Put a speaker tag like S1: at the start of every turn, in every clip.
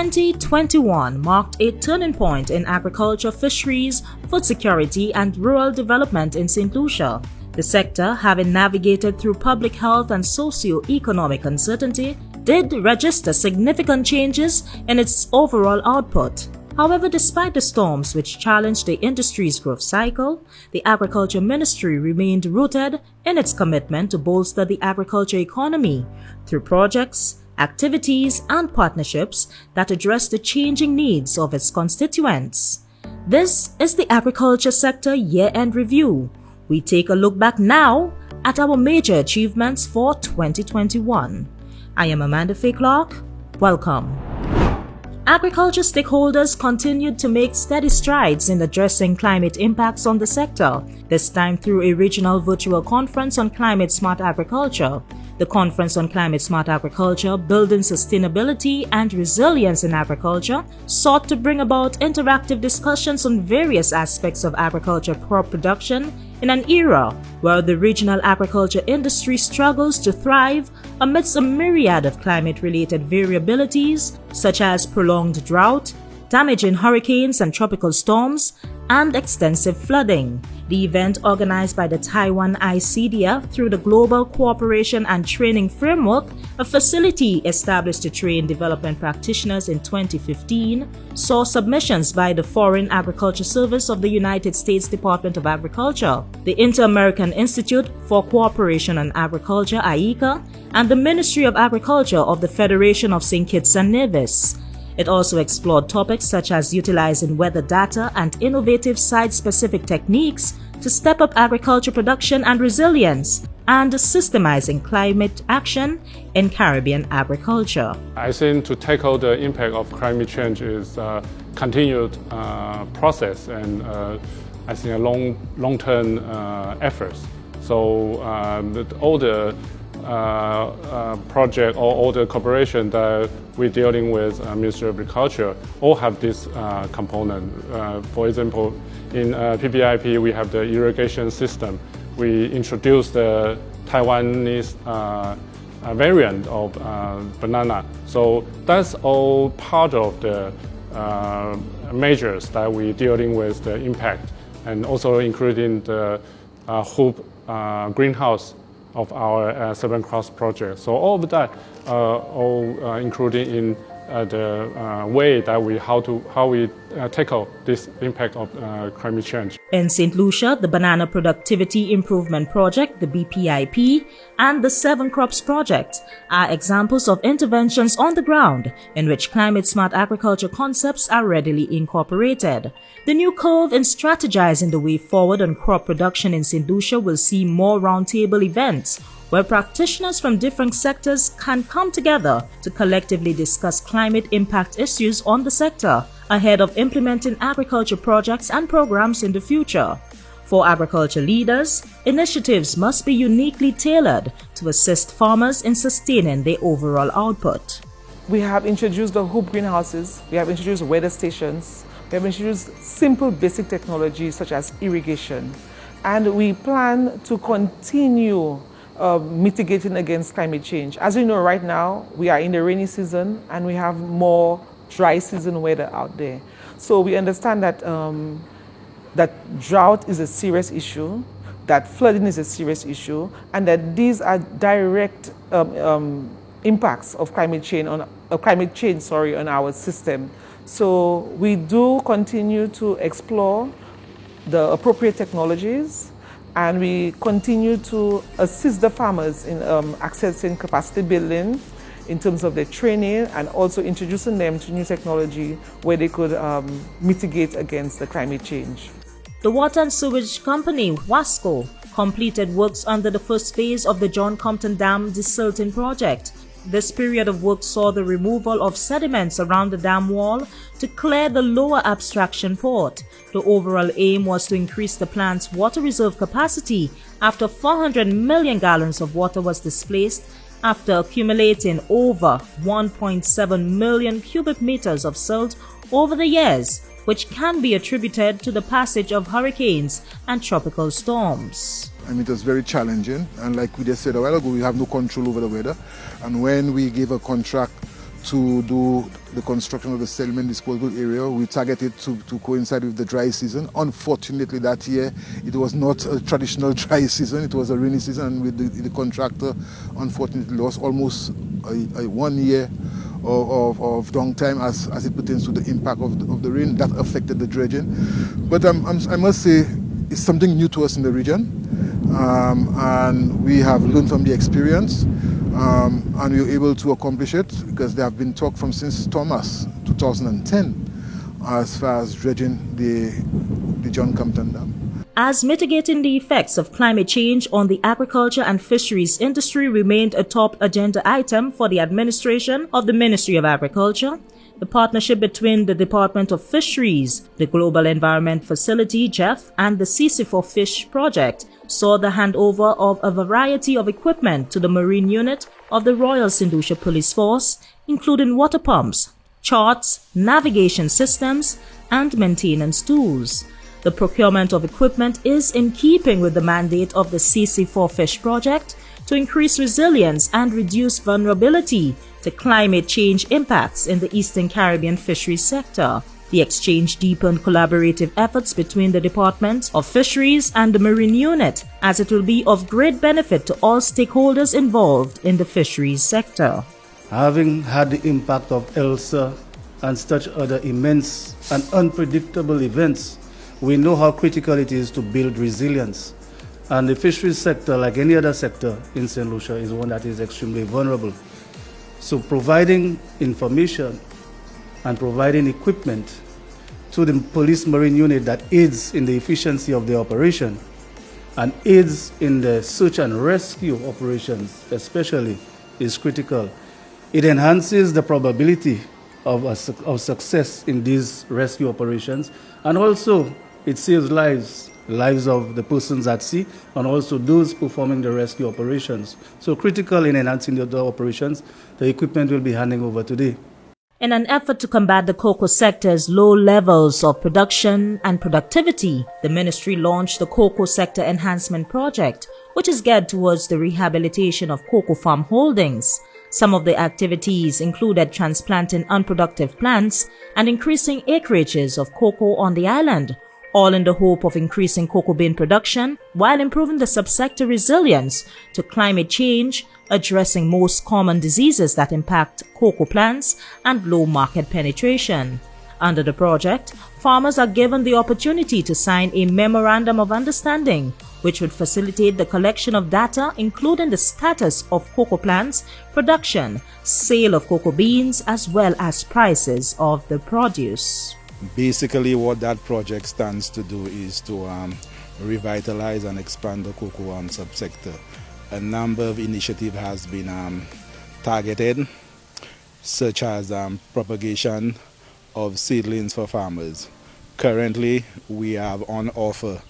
S1: 2021 marked a turning point in agriculture, fisheries, food security, and rural development in St. Lucia. The sector, having navigated through public health and socio-economic uncertainty, did register significant changes in its overall output. However, despite the storms which challenged the industry's growth cycle, the Agriculture Ministry remained rooted in its commitment to bolster the agriculture economy through projects, activities, and partnerships that address the changing needs of its constituents. This is the Agriculture Sector Year-End Review. We take a look back now at our major achievements for 2021. I am Amanda Faye Clark. Welcome. Agriculture stakeholders continued to make steady strides in addressing climate impacts on the sector, this time through a regional virtual conference on climate-smart agriculture. The Conference on Climate-Smart Agriculture, Building Sustainability and Resilience in Agriculture sought to bring about interactive discussions on various aspects of agriculture crop production in an era where the regional agriculture industry struggles to thrive amidst a myriad of climate-related variabilities such as prolonged drought, damaging hurricanes and tropical storms, and extensive flooding. The event, organized by the Taiwan ICDF through the Global Cooperation and Training Framework, a facility established to train development practitioners in 2015, saw submissions by the Foreign Agriculture Service of the United States Department of Agriculture, the Inter-American Institute for Cooperation on Agriculture (IECA), and the Ministry of Agriculture of the Federation of St. Kitts and Nevis. It also explored topics such as utilizing weather data and innovative site-specific techniques to step up agriculture production and resilience, and systemizing climate action in Caribbean agriculture.
S2: I think to tackle the impact of climate change is a continued process and I think a long-term efforts. So all the project or all the cooperation that we're dealing with Ministry of Agriculture all have this component. For example, in PBIP we have the irrigation system. We introduced the Taiwanese variant of banana. So that's all part of the measures that we're dealing with the impact, and also including the hoop greenhouse of our 7 crops project. So all of that all included in the way that how we tackle this impact of climate change.
S1: In St. Lucia, the Banana Productivity Improvement Project, the BPIP, and the 7 Crops Project are examples of interventions on the ground in which climate-smart agriculture concepts are readily incorporated. The new curve in strategizing the way forward on crop production in St. Lucia will see more roundtable events where practitioners from different sectors can come together to collectively discuss climate impact issues on the sector ahead of implementing agriculture projects and programs in the future. For agriculture leaders, initiatives must be uniquely tailored to assist farmers in sustaining their overall output.
S3: We have introduced the hoop greenhouses, we have introduced weather stations, we have introduced simple basic technologies such as irrigation, and we plan to continue mitigating against climate change. As you know, right now we are in the rainy season and we have more dry season weather out there. So we understand that that drought is a serious issue, that flooding is a serious issue, and that these are direct impacts of climate change on our system. So we do continue to explore the appropriate technologies, and we continue to assist the farmers in accessing capacity building in terms of their training, and also introducing them to new technology where they could mitigate against the climate change.
S1: The Water and Sewage Company, WASCO, completed works under the first phase of the John Compton Dam desilting project. This period of work saw the removal of sediments around the dam wall to clear the lower abstraction port. The overall aim was to increase the plant's water reserve capacity after 400 million gallons of water was displaced after accumulating over 1.7 million cubic meters of silt over the years, which can be attributed to the passage of hurricanes and tropical storms.
S4: It was very challenging, and like we just said a while ago, we have no control over the weather. And when we gave a contract to do the construction of the sediment disposal area. We targeted to coincide with the dry season. Unfortunately, that year it was not a traditional dry season, it was a rainy season, and with the contractor unfortunately lost almost a 1 year of downtime as it pertains to the impact of the rain. That affected the dredging. But I must say, it's something new to us in the region, and we have learned from the experience, and we were able to accomplish it because there have been talk from since Thomas 2010 as far as dredging the John Compton Dam.
S1: As mitigating the effects of climate change on the agriculture and fisheries industry remained a top agenda item for the administration of the Ministry of Agriculture, the partnership between the Department of Fisheries, the Global Environment Facility, GEF, and the CC4Fish project saw the handover of a variety of equipment to the Marine Unit of the Royal St. Lucia Police Force, including water pumps, charts, navigation systems, and maintenance tools. The procurement of equipment is in keeping with the mandate of the CC4Fish project to increase resilience and reduce vulnerability to climate change impacts in the Eastern Caribbean fisheries sector. The exchange deepened collaborative efforts between the Department of Fisheries and the Marine Unit, as it will be of great benefit to all stakeholders involved in the fisheries sector.
S5: Having had the impact of ELSA and such other immense and unpredictable events, we know how critical it is to build resilience. And the fisheries sector, like any other sector in St. Lucia, is one that is extremely vulnerable. So providing information and providing equipment to the police marine unit that aids in the efficiency of the operation and aids in the search and rescue operations especially is critical. It enhances the probability of success in these rescue operations, and also it saves lives of the persons at sea and also those performing the rescue operations. So critical in enhancing the operations, the equipment will be handing over today.
S1: In an effort to combat the cocoa sector's low levels of production and productivity, the ministry launched the Cocoa Sector Enhancement Project, which is geared towards the rehabilitation of cocoa farm holdings. Some of the activities included transplanting unproductive plants and increasing acreages of cocoa on the island, all in the hope of increasing cocoa bean production while improving the subsector resilience to climate change, addressing most common diseases that impact cocoa plants, and low market penetration. Under the project, farmers are given the opportunity to sign a Memorandum of Understanding, which would facilitate the collection of data including the status of cocoa plants, production, sale of cocoa beans, as well as prices of the produce.
S6: Basically, what that project stands to do is to revitalize and expand the cocoa subsector. A number of initiatives has been targeted, such as propagation of seedlings for farmers. Currently, we have on offer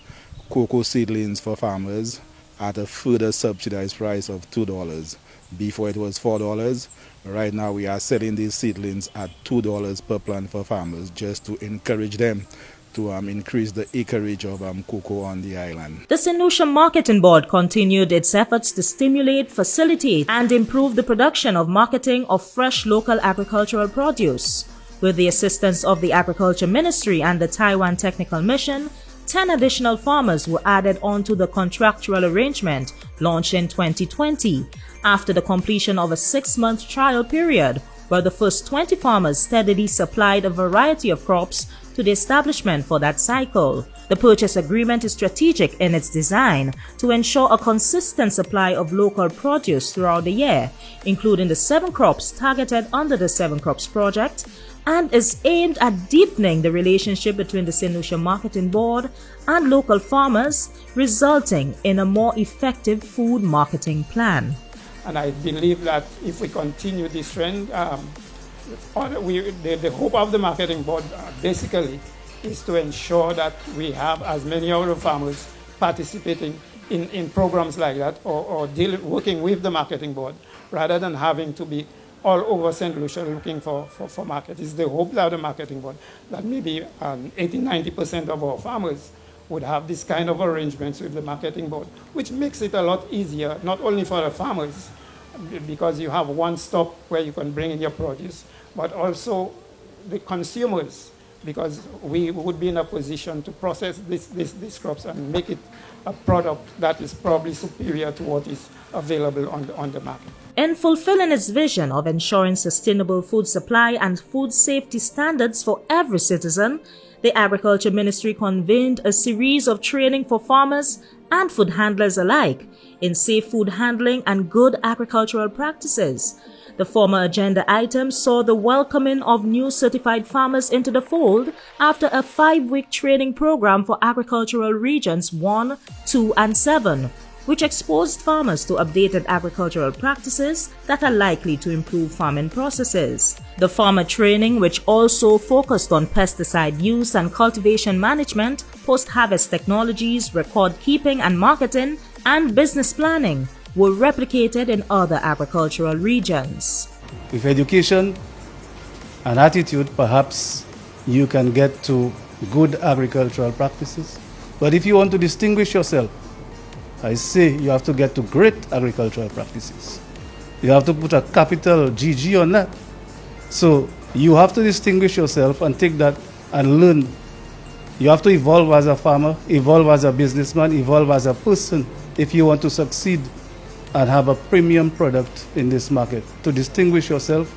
S6: cocoa seedlings for farmers at a further subsidized price of $2. Before it was $4. Right now we are selling these seedlings at $2 per plant for farmers, just to encourage them to increase the acreage of cocoa on the island.
S1: The St. Lucia Marketing Board continued its efforts to stimulate, facilitate, and improve the production of marketing of fresh local agricultural produce. With the assistance of the Agriculture Ministry and the Taiwan Technical Mission, 10 additional farmers were added onto the contractual arrangement launched in 2020 after the completion of a 6-month trial period, where the first 20 farmers steadily supplied a variety of crops to the establishment for that cycle. The purchase agreement is strategic in its design to ensure a consistent supply of local produce throughout the year, including the 7 crops targeted under the 7 Crops project, and is aimed at deepening the relationship between the St. Lucia Marketing Board and local farmers, resulting in a more effective food marketing plan.
S7: And I believe that if we continue this trend, the hope of the Marketing Board basically is to ensure that we have as many of the farmers participating in programs like that, or working with the Marketing Board, rather than having to be all over St. Lucia looking for market. It's the hope of the Marketing Board that maybe 80–90% of our farmers would have this kind of arrangements with the Marketing Board, which makes it a lot easier, not only for the farmers, because you have one stop where you can bring in your produce, but also the consumers, because we would be in a position to process these crops and make it a product that is probably superior to what is available on the market.
S1: In fulfilling its vision of ensuring sustainable food supply and food safety standards for every citizen, the Agriculture Ministry convened a series of training for farmers and food handlers alike in safe food handling and good agricultural practices. The former agenda item saw the welcoming of new certified farmers into the fold after a 5-week training program for agricultural regions 1, 2, and 7, which exposed farmers to updated agricultural practices that are likely to improve farming processes. The farmer training, which also focused on pesticide use and cultivation management, post-harvest technologies, record keeping and marketing, and business planning, were replicated in other agricultural regions.
S5: With education and attitude, perhaps you can get to good agricultural practices. But if you want to distinguish yourself, I say you have to get to great agricultural practices. You have to put a capital GG on that. So you have to distinguish yourself and take that and learn. You have to evolve as a farmer, evolve as a businessman, evolve as a person if you want to succeed and have a premium product in this market, to distinguish yourself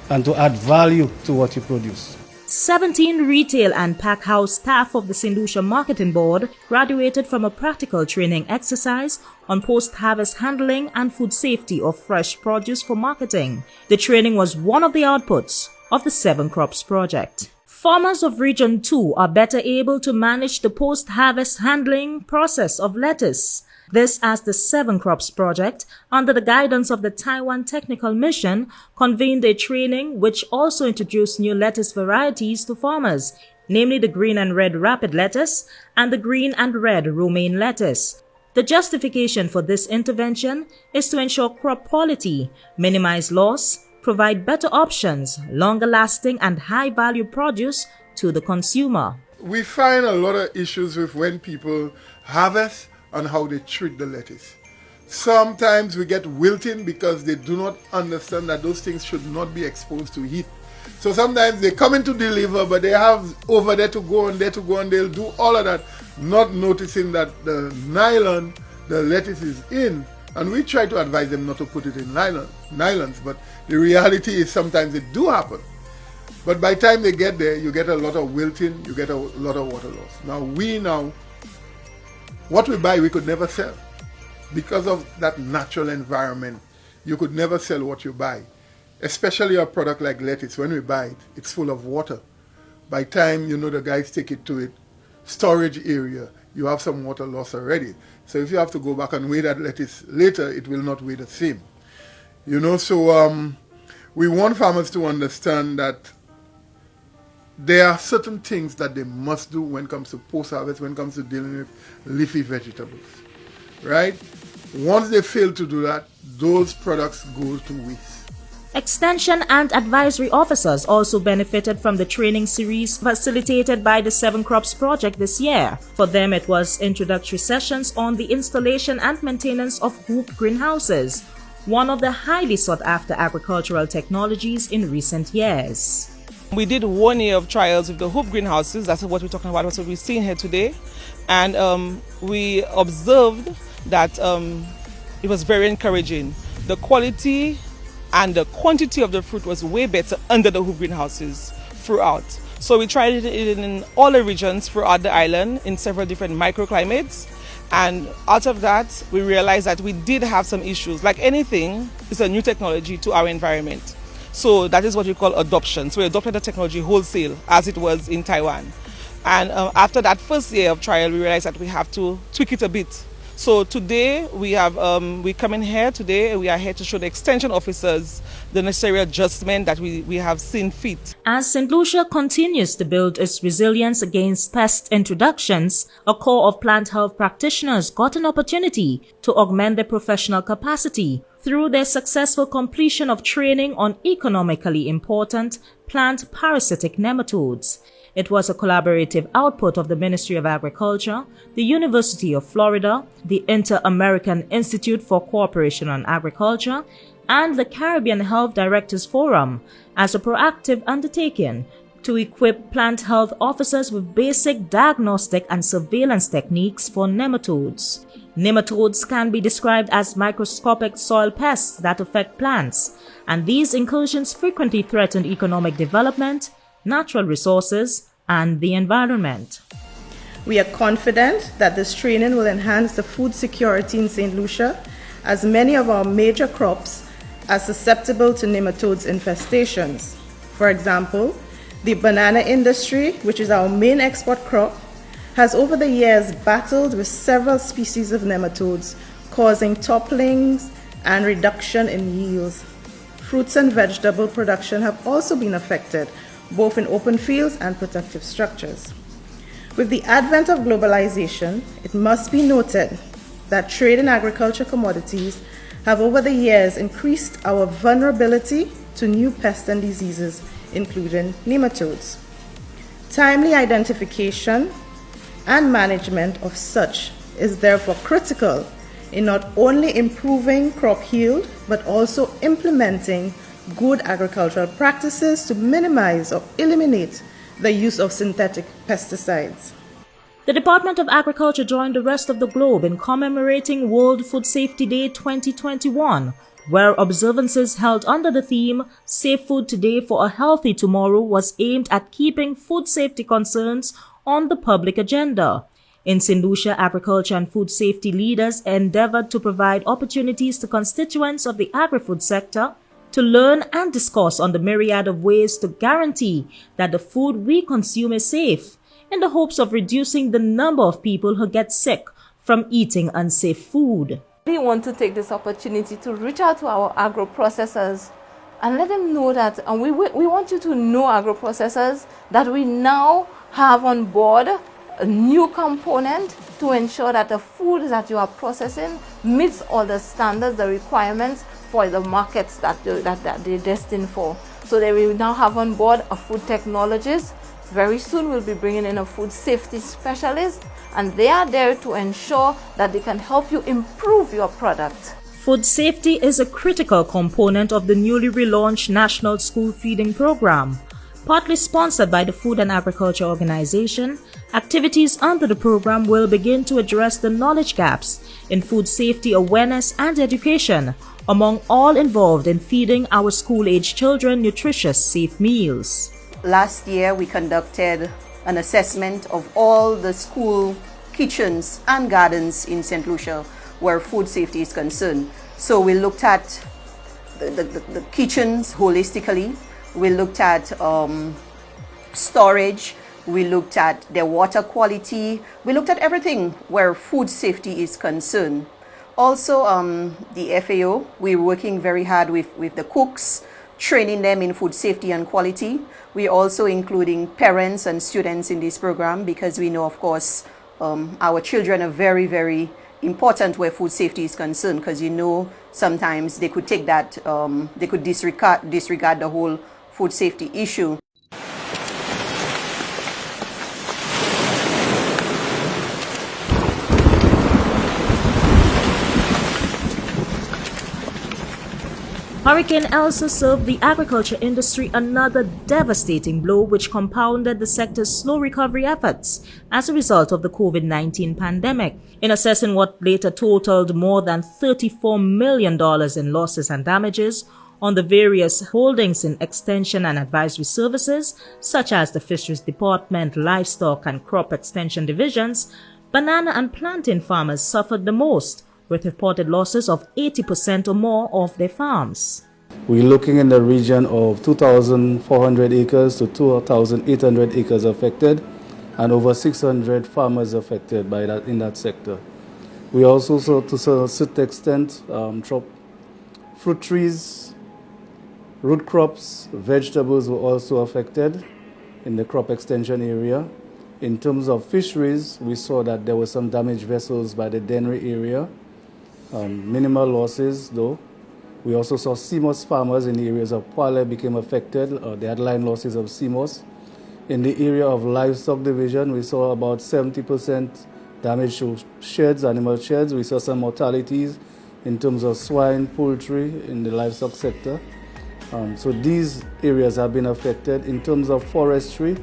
S5: and to add value to what you produce.
S1: 17 retail and pack house staff of the St. Lucia Marketing Board graduated from a practical training exercise on post-harvest handling and food safety of fresh produce for marketing. The training was one of the outputs of the 7 Crops project. Farmers of Region 2 are better able to manage the post-harvest handling process of lettuce. This as the 7 Crops project, under the guidance of the Taiwan Technical Mission, convened a training which also introduced new lettuce varieties to farmers, namely the green and red rapid lettuce and the green and red romaine lettuce. The justification for this intervention is to ensure crop quality, minimize loss, provide better options, longer lasting and high value produce to the consumer.
S8: We find a lot of issues with when people harvest and how they treat the lettuce. Sometimes we get wilting because they do not understand that those things should not be exposed to heat. So sometimes they come in to deliver, but they have over there to go and there to go, and they'll do all of that, not noticing that the nylon the lettuce is in, and we try to advise them not to put it in nylons, but the reality is sometimes it do happen. But by the time they get there, you get a lot of wilting, you get a lot of water loss. What we buy, we could never sell. Because of that natural environment, you could never sell what you buy. Especially a product like lettuce, when we buy it, it's full of water. By the time, the guys take it to it, storage area, you have some water loss already. So if you have to go back and weigh that lettuce later, it will not weigh the same. So we want farmers to understand that there are certain things that they must do when it comes to post-harvest, when it comes to dealing with leafy vegetables, right? Once they fail to do that, those products go to waste.
S1: Extension and advisory officers also benefited from the training series facilitated by the 7 Crops project this year. For them, it was introductory sessions on the installation and maintenance of hoop greenhouses, one of the highly sought-after agricultural technologies in recent years.
S3: We did 1 year of trials with the hoop greenhouses. That's what we're talking about, that's what we're seeing here today. And we observed that it was very encouraging. The quality and the quantity of the fruit was way better under the hoop greenhouses throughout. So we tried it in all the regions throughout the island in several different microclimates. And out of that, we realized that we did have some issues. Like anything, it's a new technology to our environment. So that is what we call adoption. So we adopted the technology wholesale as it was in Taiwan. And after that first year of trial, we realized that we have to tweak it a bit. So today we have we come in here today. We are here to show the extension officers the necessary adjustment that we have seen fit.
S1: As St. Lucia continues to build its resilience against pest introductions, a core of plant health practitioners got an opportunity to augment their professional capacity through their successful completion of training on economically important plant parasitic nematodes. It was a collaborative output of the Ministry of Agriculture, the University of Florida, the Inter-American Institute for Cooperation on Agriculture, and the Caribbean Health Directors Forum as a proactive undertaking to equip plant health officers with basic diagnostic and surveillance techniques for nematodes. Nematodes can be described as microscopic soil pests that affect plants, and these incursions frequently threaten economic development, natural resources, and the environment.
S9: We are confident that this training will enhance the food security in St. Lucia, as many of our major crops are susceptible to nematodes infestations. For example, the banana industry, which is our main export crop, has over the years battled with several species of nematodes, causing topplings and reduction in yields. Fruits and vegetable production have also been affected, both in open fields and protective structures. With the advent of globalization, it must be noted that trade in agriculture commodities have over the years increased our vulnerability to new pests and diseases, including nematodes. Timely identification and management of such is therefore critical in not only improving crop yield, but also implementing good agricultural practices to minimize or eliminate the use of synthetic pesticides.
S1: The Department of Agriculture joined the rest of the globe in commemorating World Food Safety Day 2021, where observances held under the theme Safe Food Today for a Healthy Tomorrow was aimed at keeping food safety concerns on the public agenda. In St. Lucia, agriculture and food safety leaders endeavored to provide opportunities to constituents of the agri-food sector to learn and discuss on the myriad of ways to guarantee that the food we consume is safe, in the hopes of reducing the number of people who get sick from eating unsafe food.
S10: We want to take this opportunity to reach out to our agro-processors and let them know that, and we want you to know, agro-processors, that we now have on board a new component to ensure that the food that you are processing meets all the standards, the requirements for the markets that they're destined for. So they will now have on board a food technologist. Very soon we'll be bringing in a food safety specialist, and they are there to ensure that they can help you improve your product.
S1: Food safety is a critical component of the newly relaunched National School Feeding Program. Partly sponsored by the Food and Agriculture Organization, activities under the program will begin to address the knowledge gaps in food safety awareness and education among all involved in feeding our school-age children nutritious, safe meals.
S11: Last year, we conducted an assessment of all the school kitchens and gardens in St. Lucia where food safety is concerned. So we looked at the kitchens holistically. We looked at storage. We looked at their water quality. We looked at everything where food safety is concerned. Also, the FAO, we're working very hard with the cooks, training them in food safety and quality. We're also including parents and students in this program because we know, of course, our children are very, very important where food safety is concerned, because sometimes they could take that, they could disregard the whole food safety issue.
S1: Hurricane Elsa served the agriculture industry another devastating blow, which compounded the sector's slow recovery efforts as a result of the COVID-19 pandemic. In assessing what later totaled more than $34 million in losses and damages on the various holdings in extension and advisory services, such as the Fisheries Department, Livestock and Crop Extension divisions, banana and plantain farmers suffered the most, with reported losses of 80% or more of their farms.
S5: We're looking in the region of 2,400 acres to 2,800 acres affected, and over 600 farmers affected by that in that sector. We also saw, to a certain extent, fruit trees, root crops, vegetables were also affected in the crop extension area. In terms of fisheries, we saw that there were some damaged vessels by the Dennery area. Minimal losses though. We also saw CMOS farmers in the areas of Poile became affected. They had line losses of CMOS. In the area of livestock division, we saw about 70% damage to sheds, animal sheds. We saw some mortalities in terms of swine, poultry, in the livestock sector. So these areas have been affected. In terms of forestry,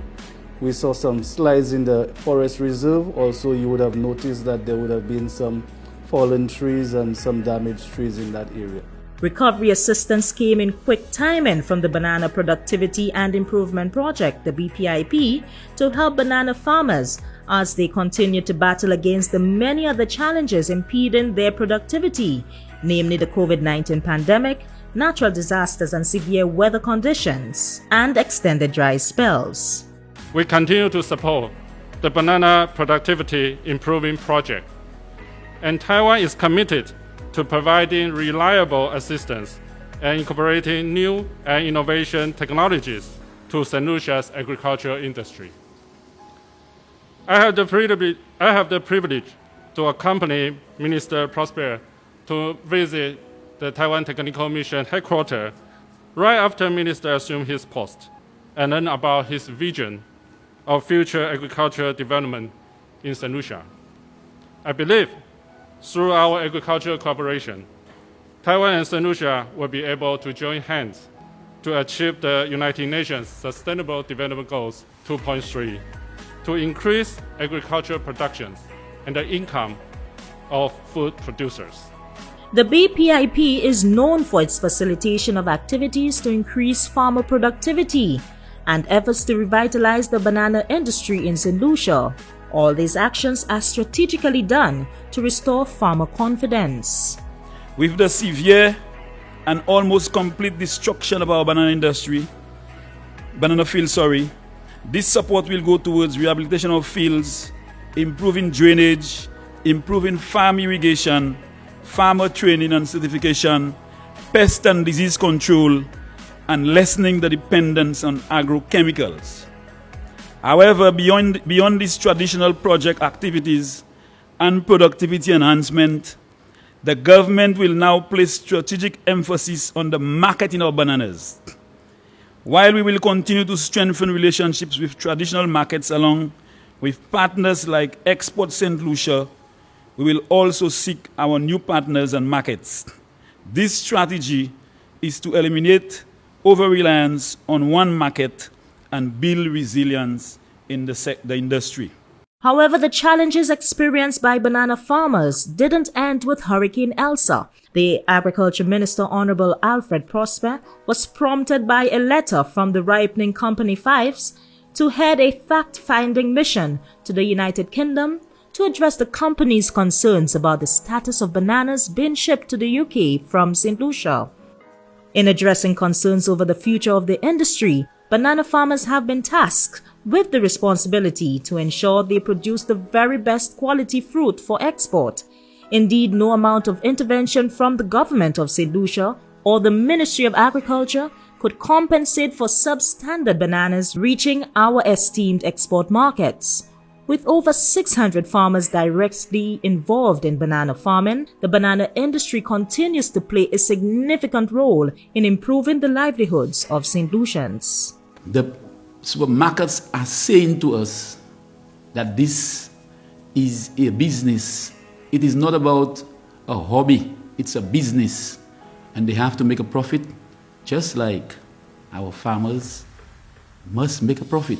S5: we saw some slides in the forest reserve. Also, you would have noticed that there would have been some fallen trees and some damaged trees in that area.
S1: Recovery assistance came in quick timing from the Banana Productivity and Improvement Project, the BPIP, to help banana farmers as they continue to battle against the many other challenges impeding their productivity, namely the COVID-19 pandemic, natural disasters and severe weather conditions, and extended dry spells.
S2: We continue to support the Banana Productivity Improvement Project, and Taiwan is committed to providing reliable assistance and incorporating new and innovation technologies to St. Lucia's agricultural industry. I have the privilege to accompany Minister Prosper to visit the Taiwan Technical Mission headquarters right after Minister assumed his post and learn about his vision of future agricultural development in St. Lucia. I believe through our agricultural cooperation, Taiwan and St. Lucia will be able to join hands to achieve the United Nations Sustainable Development Goals 2.3 to increase agricultural production and the income of food producers.
S1: The BPIP is known for its facilitation of activities to increase farmer productivity and efforts to revitalize the banana industry in St. Lucia. All these actions are strategically done to restore farmer confidence.
S12: With the severe and almost complete destruction of our banana field, this support will go towards rehabilitation of fields, improving drainage, improving farm irrigation, farmer training and certification, pest and disease control, and lessening the dependence on agrochemicals. However, beyond these traditional project activities and productivity enhancement, the government will now place strategic emphasis on the marketing of bananas. While we will continue to strengthen relationships with traditional markets along with partners like Export St. Lucia, we will also seek our new partners and markets. This strategy is to eliminate over-reliance on one market and build resilience in the industry.
S1: However, the challenges experienced by banana farmers didn't end with Hurricane Elsa. The Agriculture Minister, Honorable Alfred Prosper, was prompted by a letter from the ripening company Fives to head a fact-finding mission to the United Kingdom to address the company's concerns about the status of bananas being shipped to the UK from St. Lucia. In addressing concerns over the future of the industry, banana farmers have been tasked with the responsibility to ensure they produce the very best quality fruit for export. Indeed, no amount of intervention from the government of St. Lucia or the Ministry of Agriculture could compensate for substandard bananas reaching our esteemed export markets. With over 600 farmers directly involved in banana farming, the banana industry continues to play a significant role in improving the livelihoods of St. Lucians.
S13: The supermarkets are saying to us that this is a business. It is not about a hobby, it's a business. And they have to make a profit, just like our farmers must make a profit.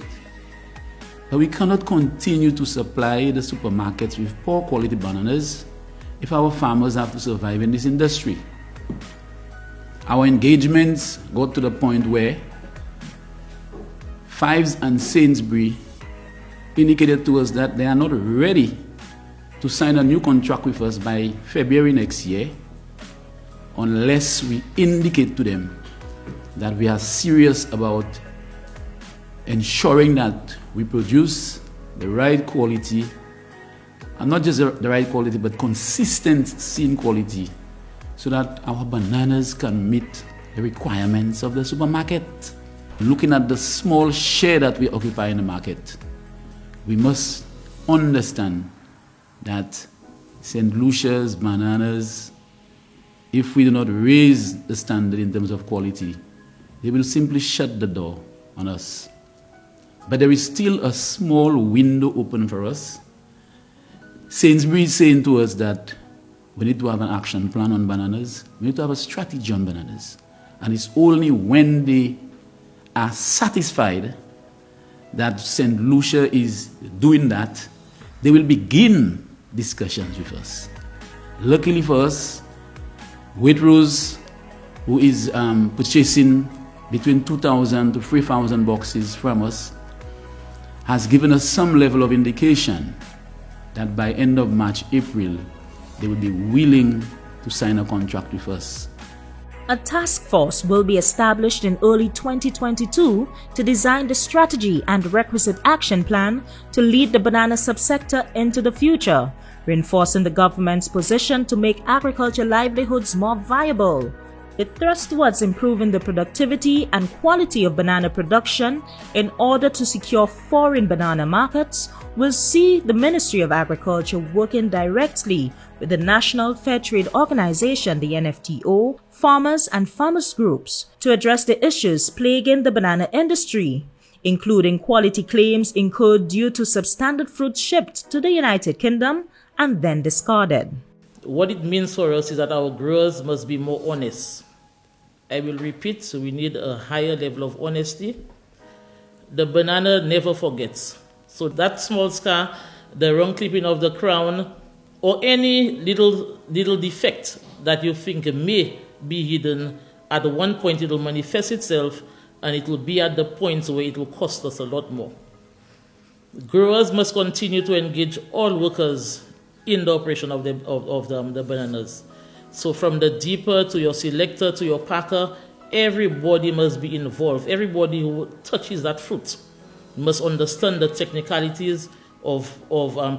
S13: But we cannot continue to supply the supermarkets with poor quality bananas if our farmers have to survive in this industry. Our engagements got to the point where Fives and Sainsbury indicated to us that they are not ready to sign a new contract with us by February next year unless we indicate to them that we are serious about ensuring that we produce the right quality, and not just the right quality, but consistent seed quality, so that our bananas can meet the requirements of the supermarket. Looking at the small share that we occupy in the market, we must understand that St. Lucia's bananas, if we do not raise the standard in terms of quality, they will simply shut the door on us. But there is still a small window open for us. Sainsbury is saying to us that We need to have an action plan on bananas. We need to have a strategy on bananas. And it's only when they are satisfied that St. Lucia is doing that, they will begin discussions with us. Luckily for us, Waitrose, who is purchasing between 2,000 to 3,000 boxes from us, has given us some level of indication that by end of March, April, they will be willing to sign a contract with us.
S1: A task force will be established in early 2022 to design the strategy and requisite action plan to lead the banana subsector into the future, reinforcing the government's position to make agriculture livelihoods more viable. The thrust towards improving the productivity and quality of banana production in order to secure foreign banana markets will see the Ministry of Agriculture working directly with the National Fair Trade Organization, the NFTO, farmers and farmers groups to address the issues plaguing the banana industry, including quality claims incurred due to substandard fruit shipped to the United Kingdom and then discarded.
S14: What it means for us is that our growers must be more honest. I will repeat, so we need a higher level of honesty. The banana never forgets. So that small scar, the wrong clipping of the crown, or any little defect that you think may be hidden, at one point it will manifest itself and it will be at the point where it will cost us a lot more. Growers must continue to engage all workers in the operation of the bananas. So from the deeper to your selector to your packer, everybody must be involved. Everybody who touches that fruit must understand the technicalities of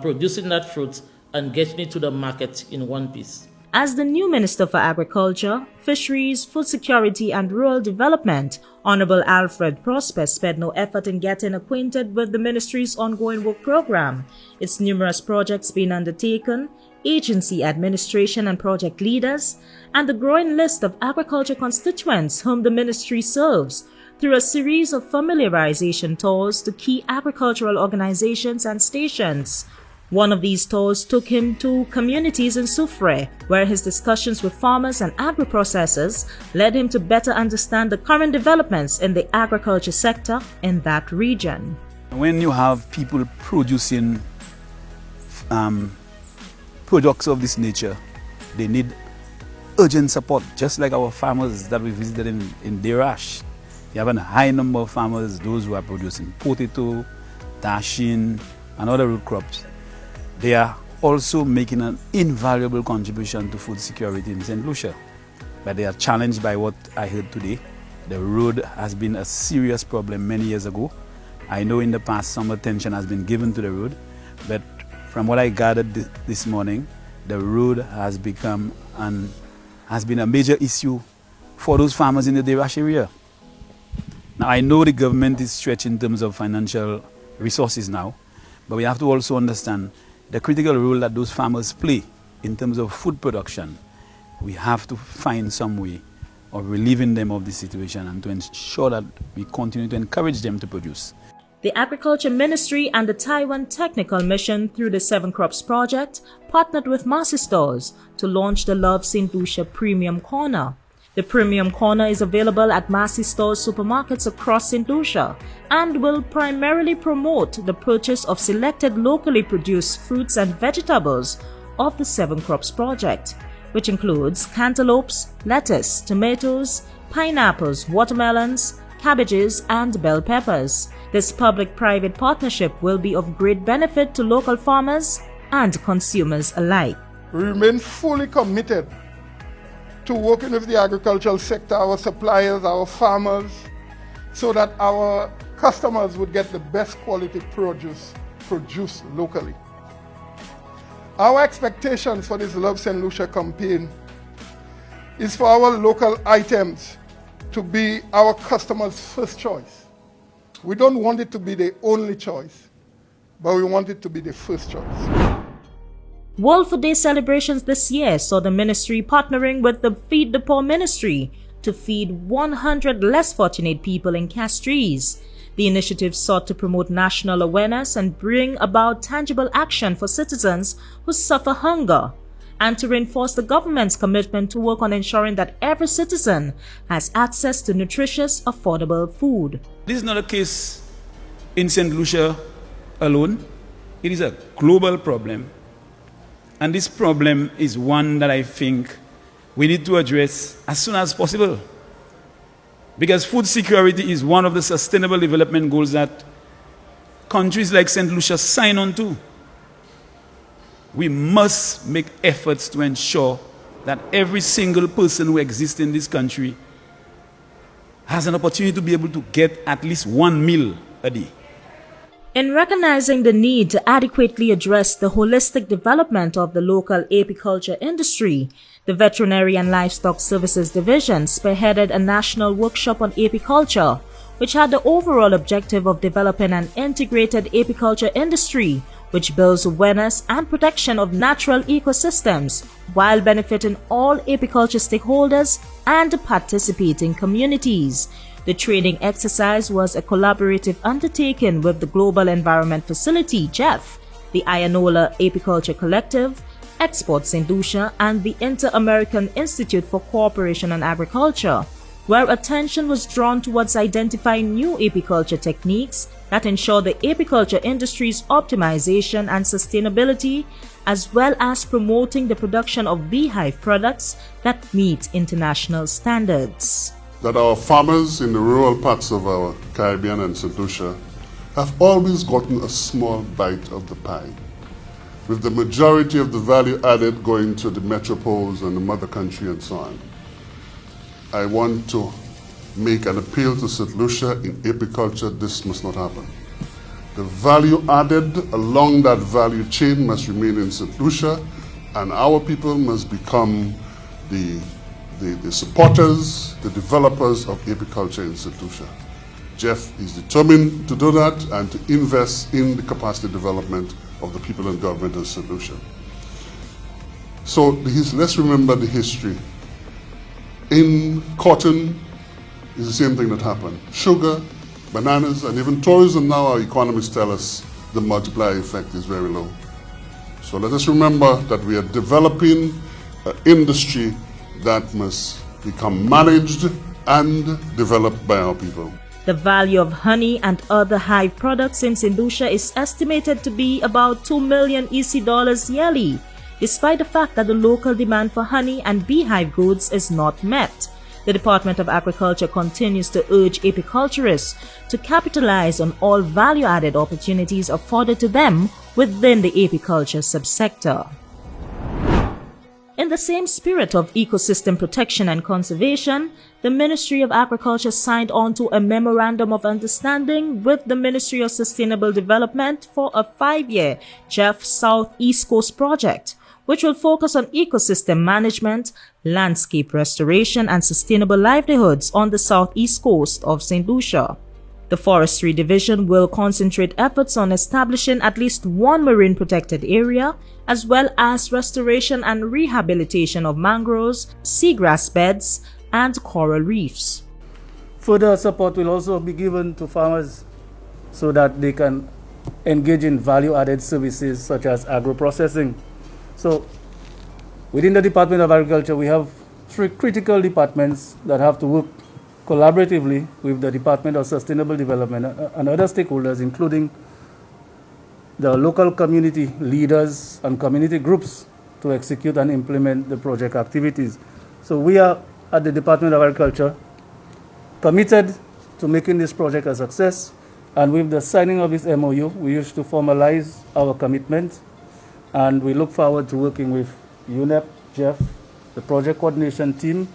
S14: producing that fruit and getting it to the market in one piece.
S1: As the new Minister for Agriculture, Fisheries, Food Security and Rural Development, Honorable Alfred Prosper spared no effort in getting acquainted with the ministry's ongoing work program, its numerous projects being undertaken, agency administration and project leaders, and the growing list of agriculture constituents whom the ministry serves through a series of familiarization tours to key agricultural organizations and stations. One of these tours took him to communities in Soufrière, where his discussions with farmers and agri-processors led him to better understand the current developments in the agriculture sector in that region.
S12: When you have people producing products of this nature, they need urgent support, just like our farmers that we visited in Derash. You have a high number of farmers, those who are producing potato, dasheen, and other root crops. They are also making an invaluable contribution to food security in St. Lucia. But they are challenged by what I heard today. The road has been a serious problem many years ago. I know in the past some attention has been given to the road, but from what I gathered this morning, the road has been a major issue for those farmers in the Derash area. Now I know the government is stretched in terms of financial resources now, but we have to also understand the critical role that those farmers play in terms of food production. We have to find some way of relieving them of this situation and to ensure that we continue to encourage them to produce.
S1: The Agriculture Ministry and the Taiwan Technical Mission through the 7 Crops Project partnered with Marcy Stores to launch the Love St. Lucia Premium Corner. The Premium Corner is available at Marcy Stores supermarkets across St. Lucia and will primarily promote the purchase of selected locally produced fruits and vegetables of the 7 Crops Project, which includes cantaloupes, lettuce, tomatoes, pineapples, watermelons, cabbages, and bell peppers. This public-private partnership will be of great benefit to local farmers and consumers alike.
S8: We remain fully committed to working with the agricultural sector, our suppliers, our farmers, so that our customers would get the best quality produce produced locally. Our expectations for this Love St. Lucia campaign is for our local items to be our customers' first choice. We don't want it to be the only choice, but we want it to be the first choice.
S1: World Food Day celebrations this year saw the ministry partnering with the Feed the Poor Ministry to feed 100 less fortunate people in Castries. The initiative sought to promote national awareness and bring about tangible action for citizens who suffer hunger. and to reinforce the government's commitment to work on ensuring that every citizen has access to nutritious, affordable food.
S12: This is not a case in St. Lucia alone. It is a global problem. And this problem is one that I think we need to address as soon as possible. Because food security is one of the sustainable development goals that countries like St. Lucia sign on to. We must make efforts to ensure that every single person who exists in this country has an opportunity to be able to get at least one meal a day.
S1: In recognizing the need to adequately address the holistic development of the local apiculture industry, the Veterinary and Livestock Services Division spearheaded a national workshop on apiculture, which had the overall objective of developing an integrated apiculture industry which builds awareness and protection of natural ecosystems while benefiting all apiculture stakeholders and participating communities. The training exercise was a collaborative undertaking with the Global Environment Facility, GEF, the Ayanola Apiculture Collective, Export St. Lucia, and the Inter-American Institute for Cooperation and Agriculture, where attention was drawn towards identifying new apiculture techniques that ensure the apiculture industry's optimization and sustainability, as well as promoting the production of beehive products that meet international standards.
S15: That our farmers in the rural parts of our Caribbean and St. Lucia have always gotten a small bite of the pie, with the majority of the value added going to the metropoles and the mother country and so on. I want to make an appeal to St. Lucia in apiculture. This must not happen. The value added along that value chain must remain in St. Lucia, and our people must become the supporters, the developers of apiculture in St. Lucia. Jeff is determined to do that and to invest in the capacity development of the people and government in St. Lucia. So let's remember the history. In cotton, it's the same thing that happened. Sugar, bananas, and even tourism now, our economists tell us the multiplier effect is very low. So let us remember that we are developing an industry that must become managed and developed by our people.
S1: The value of honey and other hive products in St. Lucia is estimated to be about $2 million EC yearly, despite the fact that the local demand for honey and beehive goods is not met. The Department of Agriculture continues to urge apiculturists to capitalize on all value-added opportunities afforded to them within the apiculture subsector. In the same spirit of ecosystem protection and conservation, the Ministry of Agriculture signed on to a Memorandum of Understanding with the Ministry of Sustainable Development for a 5-year GEF South East Coast project, which will focus on ecosystem management, landscape restoration, and sustainable livelihoods on the southeast coast of St. Lucia. The Forestry Division will concentrate efforts on establishing at least one marine protected area, as well as restoration and rehabilitation of mangroves, seagrass beds, and coral reefs.
S5: Further support will also be given to farmers so that they can engage in value-added services such as agro-processing. So, within the Department of Agriculture, we have 3 critical departments that have to work collaboratively with the Department of Sustainable Development and other stakeholders, including the local community leaders and community groups, to execute and implement the project activities. So we are at the Department of Agriculture committed to making this project a success, and with the signing of this MOU, we wish to formalize our commitment, and we look forward to working with UNEP, Jeff, the project coordination team,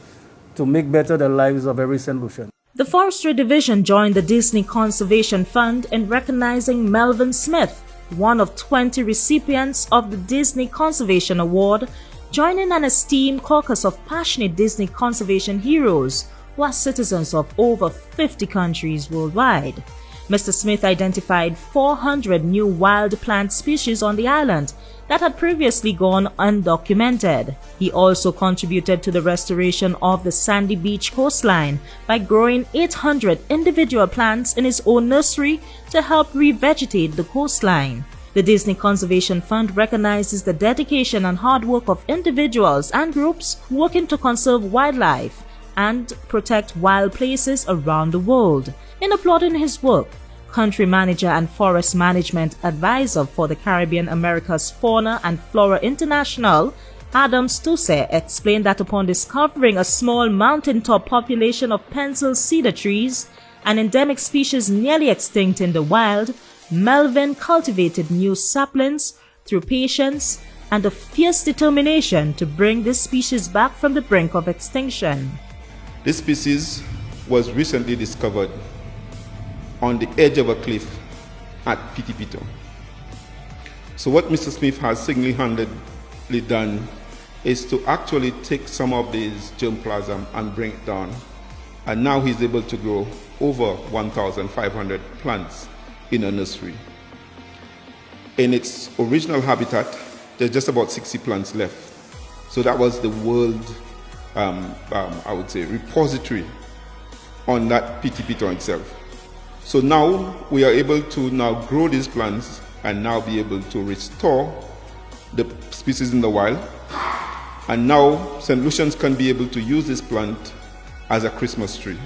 S5: to make better the lives of every St. Lucian.
S1: The Forestry Division joined the Disney Conservation Fund in recognizing Melvin Smith, one of 20 recipients of the Disney Conservation Award, joining an esteemed caucus of passionate Disney conservation heroes who are citizens of over 50 countries worldwide. Mr. Smith identified 400 new wild plant species on the island that had previously gone undocumented. He also contributed to the restoration of the Sandy Beach coastline by growing 800 individual plants in his own nursery to help revegetate the coastline. The Disney Conservation Fund recognizes the dedication and hard work of individuals and groups working to conserve wildlife and protect wild places around the world. In applauding his work, Country Manager and Forest Management Advisor for the Caribbean Americas Fauna and Flora International, Adam Stuse, explained that upon discovering a small mountaintop population of pencil cedar trees, an endemic species nearly extinct in the wild, Melvin cultivated new saplings through patience and a fierce determination to bring this species back from the brink of extinction.
S16: This species was recently discovered on the edge of a cliff at Pitipito. So what Mr. Smith has single-handedly done is to actually take some of these germplasm and bring it down. And now he's able to grow over 1,500 plants in a nursery. In its original habitat, there's just about 60 plants left. So that was the world, I would say, repository on that Pitipito itself. So now we are able to now grow these plants and now be able to restore the species in the wild. And now St. Lucians can be able to use this plant as a Christmas tree.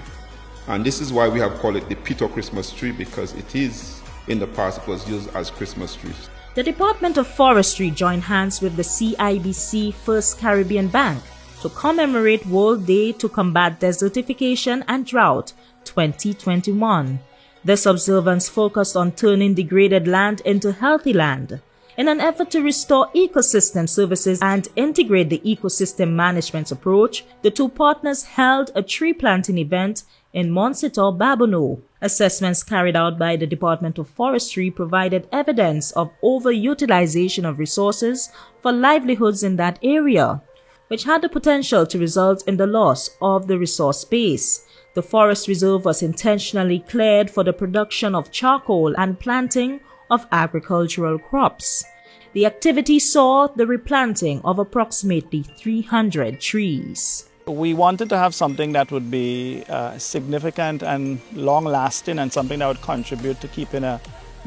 S16: And this is why we have called it the Pito Christmas tree, because it is, in the past, it was used as Christmas trees.
S1: The Department of Forestry joined hands with the CIBC First Caribbean Bank to commemorate World Day to Combat Desertification and Drought 2021. This observance focused on turning degraded land into healthy land. In an effort to restore ecosystem services and integrate the ecosystem management approach, the two partners held a tree planting event in Monsitor, Babono. Assessments carried out by the Department of Forestry provided evidence of overutilization of resources for livelihoods in that area, which had the potential to result in the loss of the resource base. The forest reserve was intentionally cleared for the production of charcoal and planting of agricultural crops. The activity saw the replanting of approximately 300 trees.
S17: We wanted to have something that would be significant and long-lasting, and something that would contribute to keeping a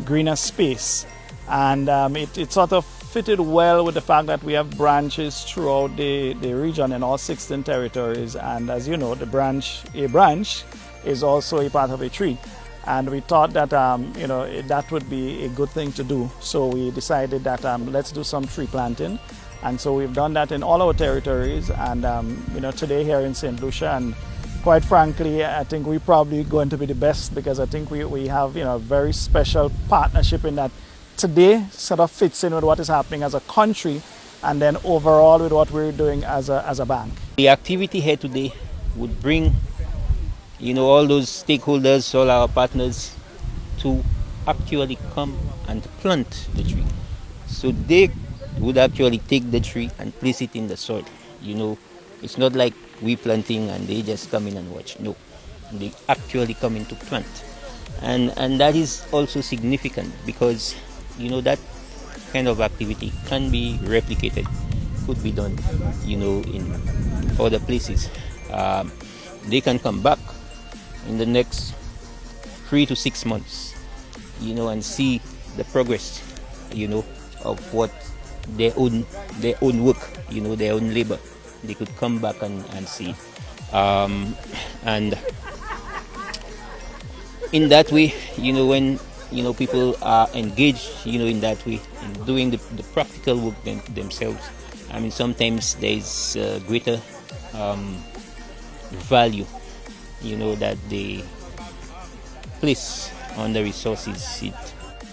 S17: greener space. And it sort of fitted well with the fact that we have branches throughout the region in all 16 territories. And as you know, a branch is also a part of a tree. And we thought that that would be a good thing to do. So we decided that let's do some tree planting. And so we've done that in all our territories, and today here in St. Lucia. And quite frankly, I think we're probably going to be the best, because I think we have a very special partnership in that today sort of fits in with what is happening as a country, and then overall with what we're doing as a bank.
S18: The activity here today would bring all those stakeholders, all our partners, to actually come and plant the tree. So they would actually take the tree and place it in the soil. It's not like we planting and they just come in and watch. No, they actually come in to plant. And that is also significant, because that kind of activity can be replicated, could be done in other places. They can come back in the next 3 to 6 months, and see the progress, of what their own work, their own labor. They could come back and see. And in that way, when people are engaged, in that way, in doing the practical work themselves, sometimes there is greater value, that they place on the resources.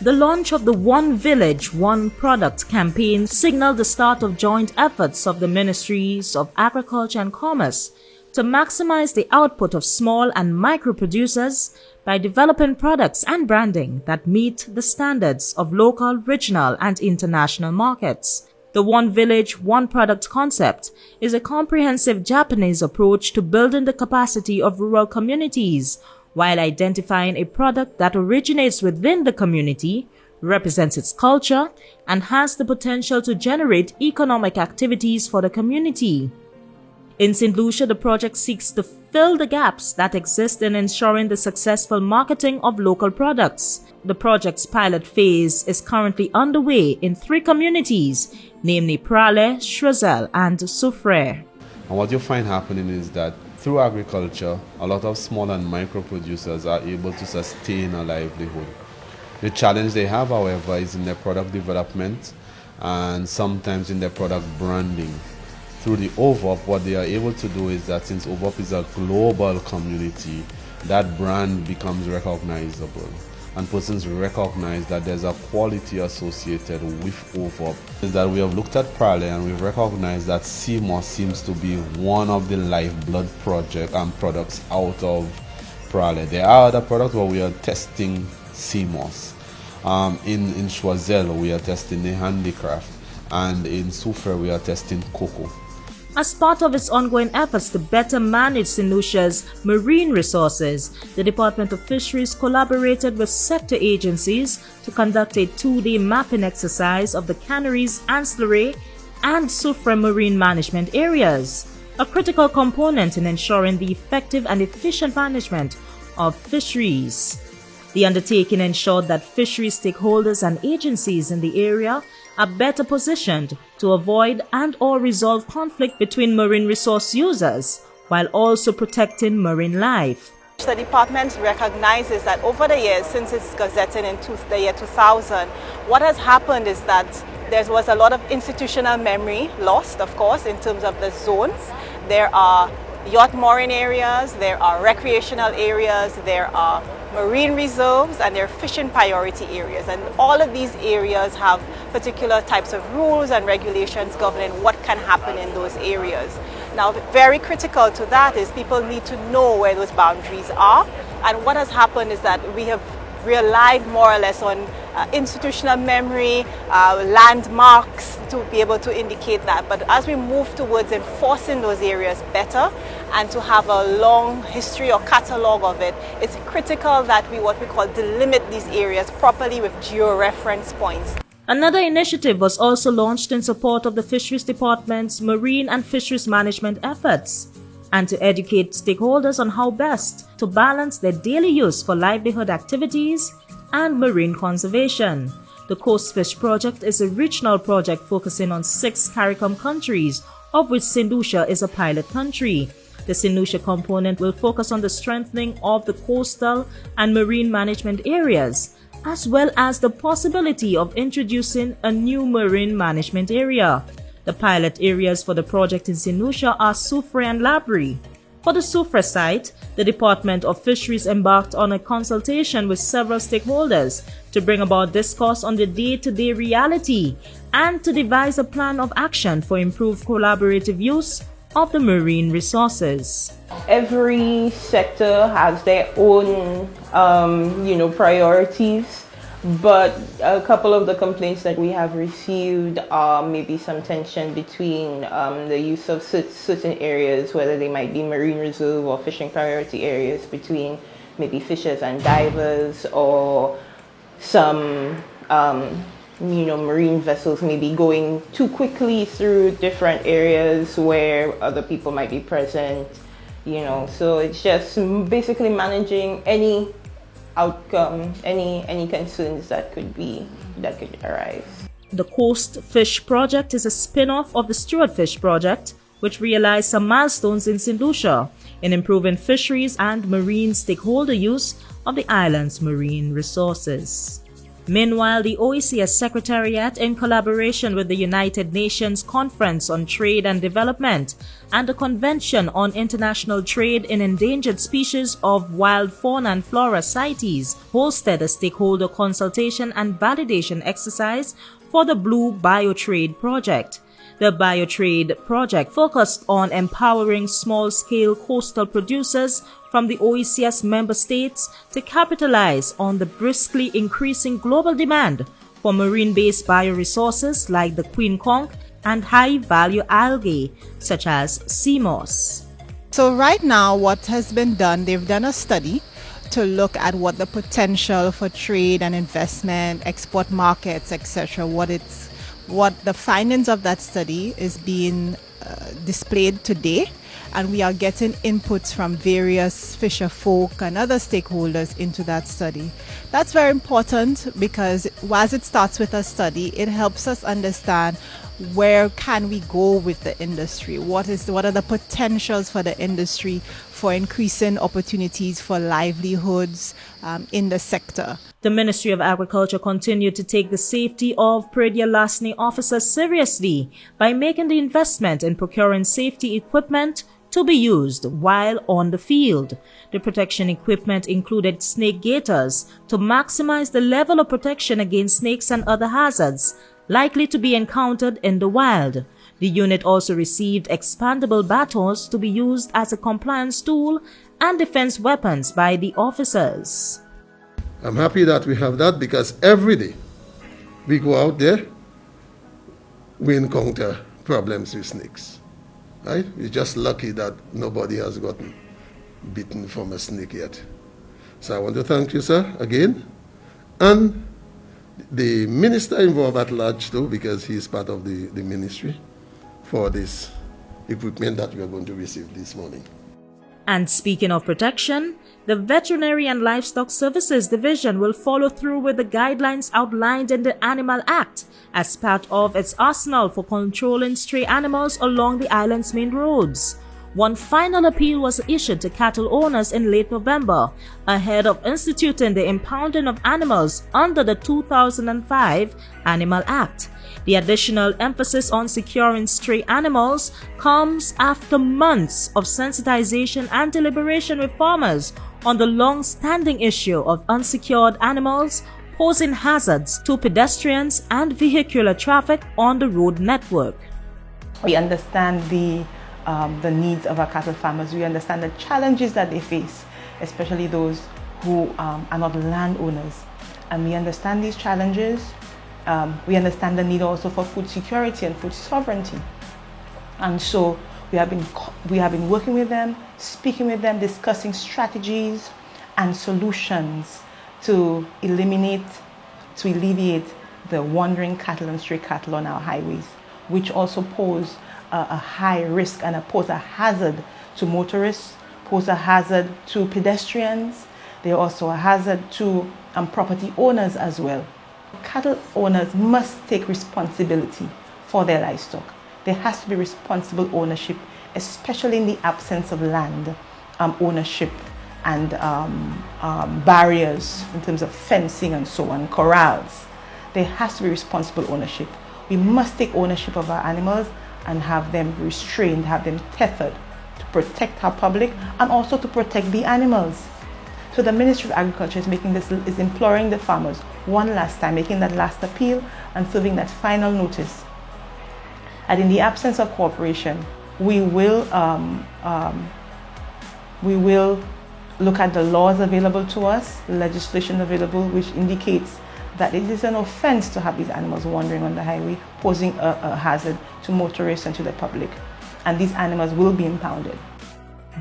S1: The launch of the One Village, One Product campaign signaled the start of joint efforts of the Ministries of Agriculture and Commerce to maximize the output of small and micro producers by developing products and branding that meet the standards of local, regional, and international markets. The One Village, One Product concept is a comprehensive Japanese approach to building the capacity of rural communities while identifying a product that originates within the community, represents its culture, and has the potential to generate economic activities for the community. In St. Lucia, the project seeks to fill the gaps that exist in ensuring the successful marketing of local products. The project's pilot phase is currently underway in 3 communities, namely Prale, Choiseul, and Soufrière.
S19: And what you find happening is that through agriculture, a lot of small and micro producers are able to sustain a livelihood. The challenge they have, however, is in their product development and sometimes in their product branding. Through the OVOP, what they are able to do is that since OVOP is a global community, that brand becomes recognizable. And persons recognize that there's a quality associated with OVOP. Is that we have looked at Prale and we've recognized that CMOS seems to be one of the lifeblood project and products out of Prale. There are other products where we are testing CMOS. In Choiseul, we are testing the handicraft, and in Soufrière, we are testing cocoa.
S1: As part of its ongoing efforts to better manage St. Lucia's marine resources, the Department of Fisheries collaborated with sector agencies to conduct a 2-day mapping exercise of the canneries, ancillary, and Soufrière marine management areas, a critical component in ensuring the effective and efficient management of fisheries. The undertaking ensured that fisheries stakeholders and agencies in the area are better positioned to avoid and/or resolve conflict between marine resource users, while also protecting marine life.
S20: The department recognizes that over the years, since its gazetting in the year 2000, what has happened is that there was a lot of institutional memory lost, of course, in terms of the zones. There are yacht mooring areas, there are recreational areas, there are marine reserves, and there are fishing priority areas. And all of these areas have particular types of rules and regulations governing what can happen in those areas. Now, very critical to that is people need to know where those boundaries are. And what has happened is that we have relied more or less on institutional memory, landmarks to be able to indicate that. But as we move towards enforcing those areas better and to have a long history or catalogue of it, it's critical that we what we call delimit these areas properly with geo-reference points.
S1: Another initiative was also launched in support of the Fisheries Department's marine and fisheries management efforts, and to educate stakeholders on how best to balance their daily use for livelihood activities and marine conservation. The Coast Fish Project is a regional project focusing on 6 CARICOM countries, of which St. Lucia is a pilot country. The St. Lucia component will focus on the strengthening of the coastal and marine management areas, as well as the possibility of introducing a new marine management area. The pilot areas for the project in St. Lucia are Soufrière and Labrie. For the Soufrière site, the Department of Fisheries embarked on a consultation with several stakeholders to bring about discourse on the day-to-day reality and to devise a plan of action for improved collaborative use of the marine resources.
S9: Every sector has their own, priorities. But a couple of the complaints that we have received are maybe some tension between the use of certain areas, whether they might be marine reserve or fishing priority areas, between maybe fishers and divers, or some marine vessels maybe going too quickly through different areas where other people might be present. So it's just basically managing any outcome, any concerns that could arise.
S1: The Coast Fish Project is a spin-off of the Steward Fish Project, which realized some milestones in St. Lucia in improving fisheries and marine stakeholder use of the island's marine resources. Meanwhile, the OECS Secretariat, in collaboration with the United Nations Conference on Trade and Development and the Convention on International Trade in Endangered Species of Wild Fauna and Flora CITES, hosted a stakeholder consultation and validation exercise for the Blue Biotrade Project. The Biotrade Project focused on empowering small-scale coastal producers from the OECS member states to capitalize on the briskly increasing global demand for marine-based bioresources like the queen conch and high-value algae such as CMOS.
S21: So right now what has been done, they've done a study to look at what the potential for trade and investment, export markets, etc., what the findings of that study is being displayed today, and we are getting inputs from various fisher folk and other stakeholders into that study. That's very important because as it starts with a study, it helps us understand where can we go with the industry, what are the potentials for the industry for increasing opportunities for livelihoods in the sector.
S1: The Ministry of Agriculture continued to take the safety of Predialasne officers seriously by making the investment in procuring safety equipment to be used while on the field. The protection equipment included snake gaiters to maximize the level of protection against snakes and other hazards likely to be encountered in the wild. The unit also received expandable batons to be used as a compliance tool and defense weapons by the officers.
S4: I'm happy that we have that because every day we go out there, we encounter problems with snakes. Right? We're just lucky that nobody has gotten bitten from a snake yet. So I want to thank you, sir, again. And the minister involved at large too, because he is part of the ministry, for this equipment that we are going to receive this morning.
S1: And speaking of protection, the Veterinary and Livestock Services Division will follow through with the guidelines outlined in the Animal Act as part of its arsenal for controlling stray animals along the island's main roads. One final appeal was issued to cattle owners in late November ahead of instituting the impounding of animals under the 2005 Animal Act. The additional emphasis on securing stray animals comes after months of sensitization and deliberation with farmers on the long-standing issue of unsecured animals posing hazards to pedestrians and vehicular traffic on the road network.
S9: We understand the needs of our cattle farmers. We understand the challenges that they face, especially those who are not landowners. And we understand these challenges. We understand the need also for food security and food sovereignty. And so we have been working with them, speaking with them, discussing strategies and solutions to alleviate the wandering cattle and stray cattle on our highways, which also pose a high risk and pose a hazard to motorists, pose a hazard to pedestrians. They are also a hazard to property owners as well. Cattle owners must take responsibility for their livestock. There has to be responsible ownership, especially in the absence of land ownership and barriers in terms of fencing and so on, corrals. There has to be responsible ownership. We must take ownership of our animals and have them restrained, have them tethered to protect our public and also to protect the animals. So the Ministry of Agriculture is imploring the farmers one last time, making that last appeal and serving that final notice. And in the absence of cooperation, we will look at the laws available to us, legislation available, which indicates that it is an offense to have these animals wandering on the highway, posing a hazard to motorists and to the public. And these animals will be impounded.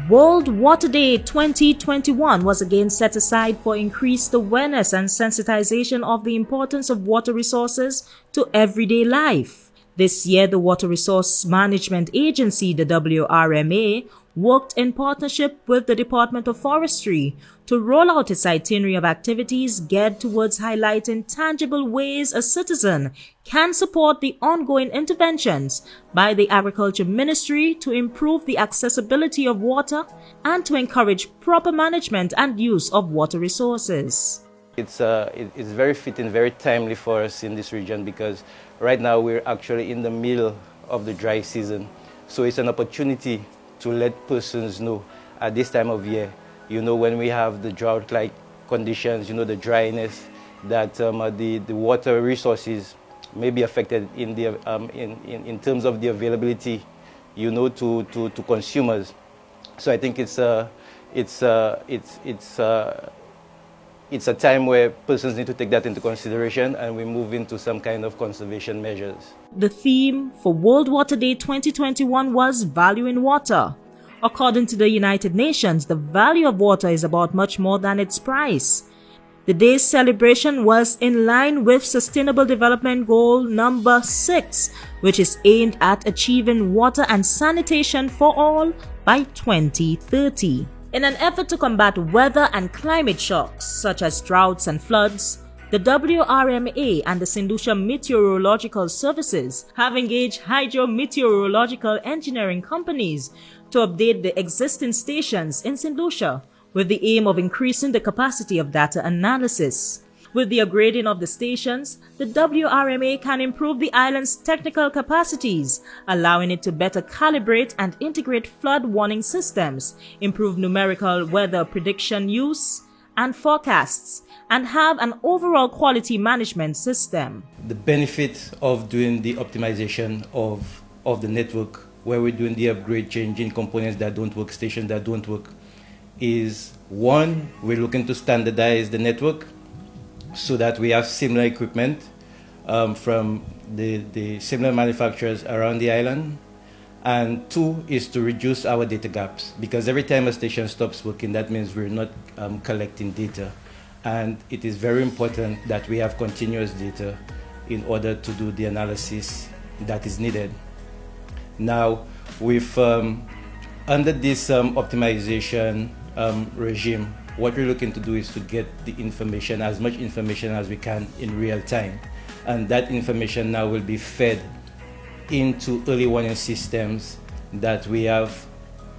S1: World Water Day 2021 was again set aside for increased awareness and sensitization of the importance of water resources to everyday life. This year, the Water Resource Management Agency, the WRMA, worked in partnership with the Department of Forestry to roll out its itinerary of activities geared towards highlighting tangible ways a citizen can support the ongoing interventions by the Agriculture Ministry to improve the accessibility of water and to encourage proper management and use of water resources.
S18: It's very fitting, very timely for us in this region because right now we're actually in the middle of the dry season. So it's an opportunity to let persons know at this time of year, when we have the drought-like conditions, the dryness, that the water resources may be affected in terms of the availability, to consumers. So I think it's a time where persons need to take that into consideration and we move into some kind of conservation measures.
S1: The theme for World Water Day 2021 was Valuing Water. According to the United Nations, the value of water is about much more than its price. The day's celebration was in line with Sustainable Development Goal number 6, which is aimed at achieving water and sanitation for all by 2030. In an effort to combat weather and climate shocks such as droughts and floods, the WRMA and the St. Lucia Meteorological Services have engaged hydrometeorological engineering companies to update the existing stations in St. Lucia with the aim of increasing the capacity of data analysis. With the upgrading of the stations, the WRMA can improve the island's technical capacities, allowing it to better calibrate and integrate flood warning systems, improve numerical weather prediction use and forecasts, and have an overall quality management system.
S6: The benefit of doing the optimization of the network, where we're doing the upgrade, changing components that don't work, stations that don't work, is one, we're looking to standardize the network so that we have similar equipment from the similar manufacturers around the island. And two is to reduce our data gaps, because every time a station stops working, that means we're not collecting data. And it is very important that we have continuous data in order to do the analysis that is needed. Now, under this optimization regime, what we're looking to do is to get the information, as much information as we can in real time. And that information now will be fed into early warning systems that we have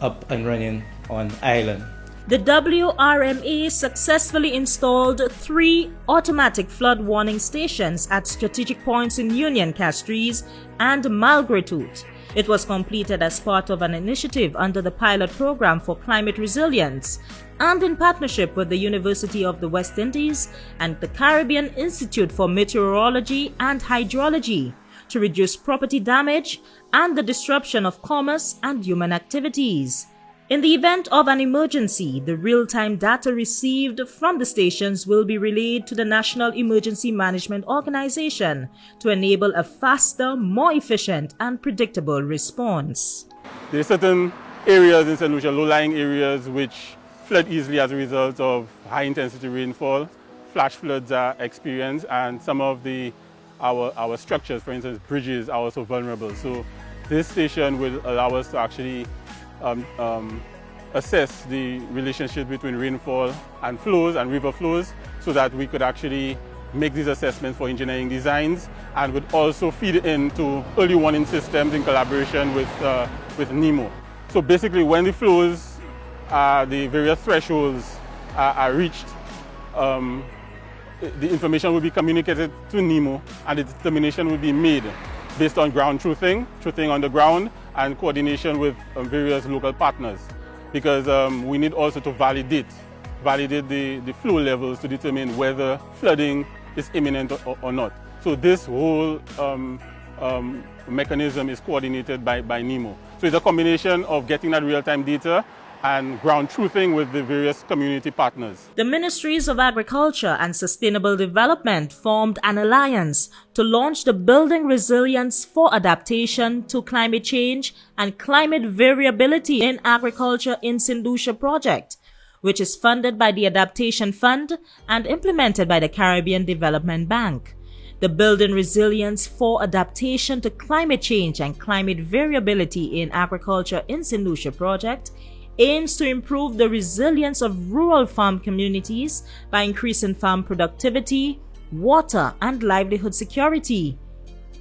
S6: up and running on island.
S1: The WRMA successfully installed 3 automatic flood warning stations at strategic points in Union, Castries, and Malgretoot. It was completed as part of an initiative under the pilot program for climate resilience and in partnership with the University of the West Indies and the Caribbean Institute for Meteorology and Hydrology to reduce property damage and the disruption of commerce and human activities. In the event of an emergency, the real-time data received from the stations will be relayed to the National Emergency Management Organization to enable a faster, more efficient and predictable response.
S2: There are certain areas in St. Lucia, low-lying areas, which flood easily as a result of high-intensity rainfall. Flash floods are experienced, and some of our structures, for instance, bridges, are also vulnerable. So this station will allow us to actually assess the relationship between rainfall and flows and river flows, so that we could actually make these assessments for engineering designs, and would also feed into early warning systems in collaboration with NEMO. So basically, when the flows, the various thresholds are reached, the information will be communicated to NEMO, and the determination will be made based on ground truthing on the ground, and coordination with various local partners, because we need also to validate the flow levels to determine whether flooding is imminent or not. So this whole mechanism is coordinated by NEMO. So it's a combination of getting that real-time data and ground truthing with the various community partners.
S1: The Ministries of Agriculture and Sustainable Development formed an alliance to launch the Building Resilience for Adaptation to Climate Change and Climate Variability in Agriculture in St. Lucia project, which is funded by the Adaptation Fund and implemented by the Caribbean Development Bank. The Building Resilience for Adaptation to Climate Change and Climate Variability in Agriculture in St. Lucia project aims to improve the resilience of rural farm communities by increasing farm productivity, water and livelihood security,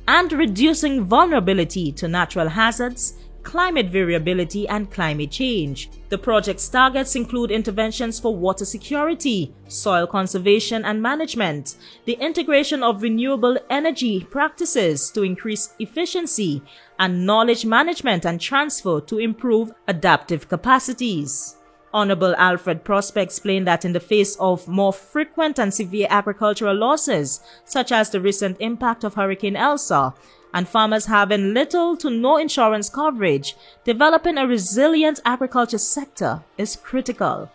S1: and reducing vulnerability to natural hazards, climate variability and climate change. The project's targets include interventions for water security, soil conservation and management, the integration of renewable energy practices to increase efficiency, and knowledge management and transfer to improve adaptive capacities. Honorable Alfred Prosper explained that in the face of more frequent and severe agricultural losses, such as the recent impact of Hurricane Elsa, and farmers having little to no insurance coverage, developing a resilient agriculture sector is critical.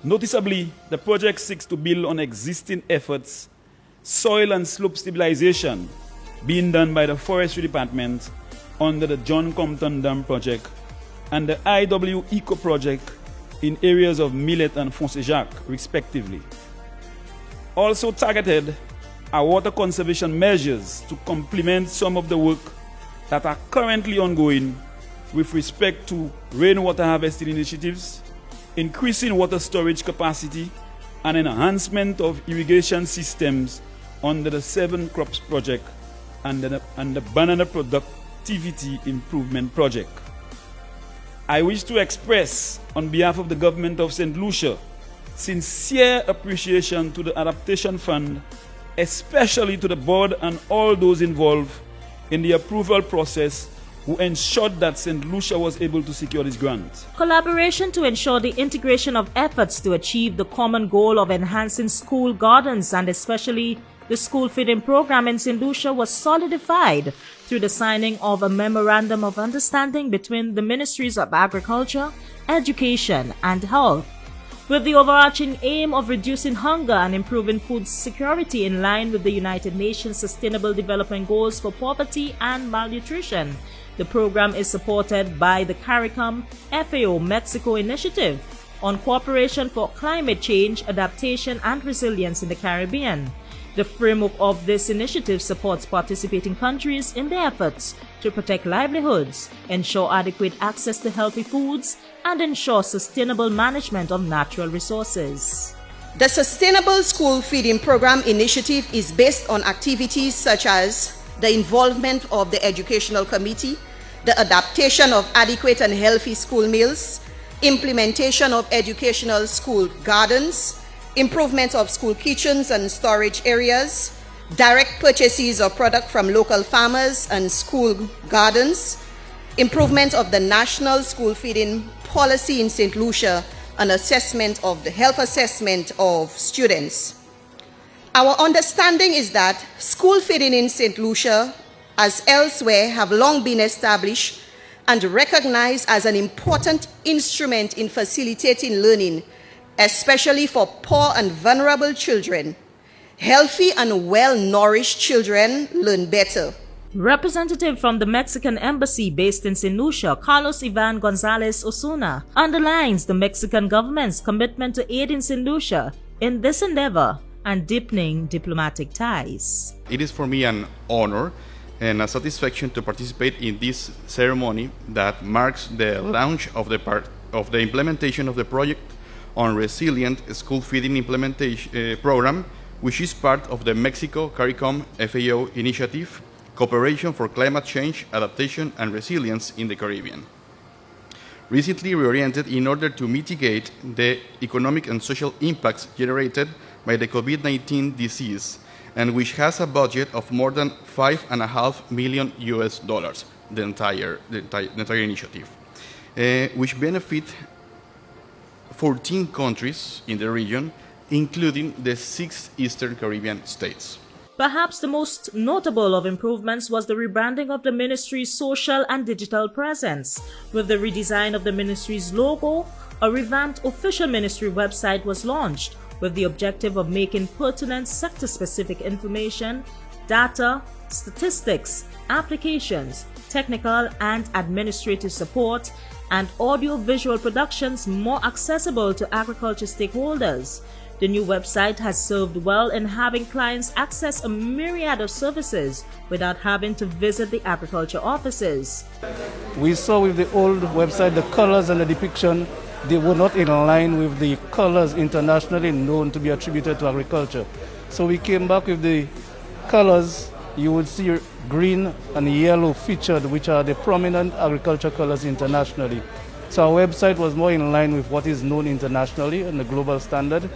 S12: Noticeably, the project seeks to build on existing efforts, soil and slope stabilization being done by the Forestry Department under the John Compton Dam project and the IW Eco project in areas of Millet and Fonsejac, respectively. also targeted our water conservation measures to complement some of the work that are currently ongoing with respect to rainwater harvesting initiatives, increasing water storage capacity, and enhancement of irrigation systems under the 7 Crops Project and the Banana Productivity Improvement Project. I wish to express, on behalf of the government of St. Lucia, sincere appreciation to the Adaptation Fund, especially to the board and all those involved in the approval process who ensured that St. Lucia was able to secure this grant.
S1: Collaboration to ensure the integration of efforts to achieve the common goal of enhancing school gardens and especially the school feeding program in St. Lucia was solidified through the signing of a memorandum of understanding between the Ministries of Agriculture, Education and Health, with the overarching aim of reducing hunger and improving food security in line with the United Nations Sustainable Development Goals for poverty and malnutrition. The program is supported by the CARICOM FAO Mexico Initiative on Cooperation for Climate Change, Adaptation and Resilience in the Caribbean. The framework of this initiative supports participating countries in their efforts to protect livelihoods, ensure adequate access to healthy foods, and ensure sustainable management of natural resources.
S11: The Sustainable School Feeding Program initiative is based on activities such as the involvement of the Educational Committee, the adaptation of adequate and healthy school meals, implementation of educational school gardens, improvement of school kitchens and storage areas, direct purchases of product from local farmers and school gardens, improvement of the national school feeding policy in St. Lucia, and assessment of the health assessment of students. Our understanding is that school feeding in St. Lucia, as elsewhere, have long been established and recognized as an important instrument in facilitating learning, especially for poor and vulnerable children. Healthy and well-nourished children learn better.
S1: Representative from the Mexican Embassy based in St. Lucia, Carlos Ivan Gonzalez Osuna, underlines the Mexican government's commitment to aid in St. Lucia in this endeavor and deepening diplomatic ties.
S7: It is for me an honor and a satisfaction to participate in this ceremony that marks the launch of the implementation of the project on Resilient School Feeding Implementation Program, which is part of the Mexico CARICOM FAO initiative, Cooperation for Climate Change, Adaptation and Resilience in the Caribbean. Recently reoriented in order to mitigate the economic and social impacts generated by the COVID-19 disease, and which has a budget of more than $5.5 million, the entire initiative, which benefit 14 countries in the region, including the 6 Eastern Caribbean states.
S1: Perhaps the most notable of improvements was the rebranding of the ministry's social and digital presence. With the redesign of the ministry's logo, a revamped official ministry website was launched with the objective of making pertinent sector-specific information, data, statistics, applications, technical and administrative support, and audio-visual productions more accessible to agriculture stakeholders. The new website has served well in having clients access a myriad of services without having to visit the agriculture offices.
S5: We saw with the old website the colors and the depiction, they were not in line with the colors internationally known to be attributed to agriculture. So we came back with the colors. You would see green and yellow featured, which are the prominent agriculture colors internationally. So our website was more in line with what is known internationally and the global standard.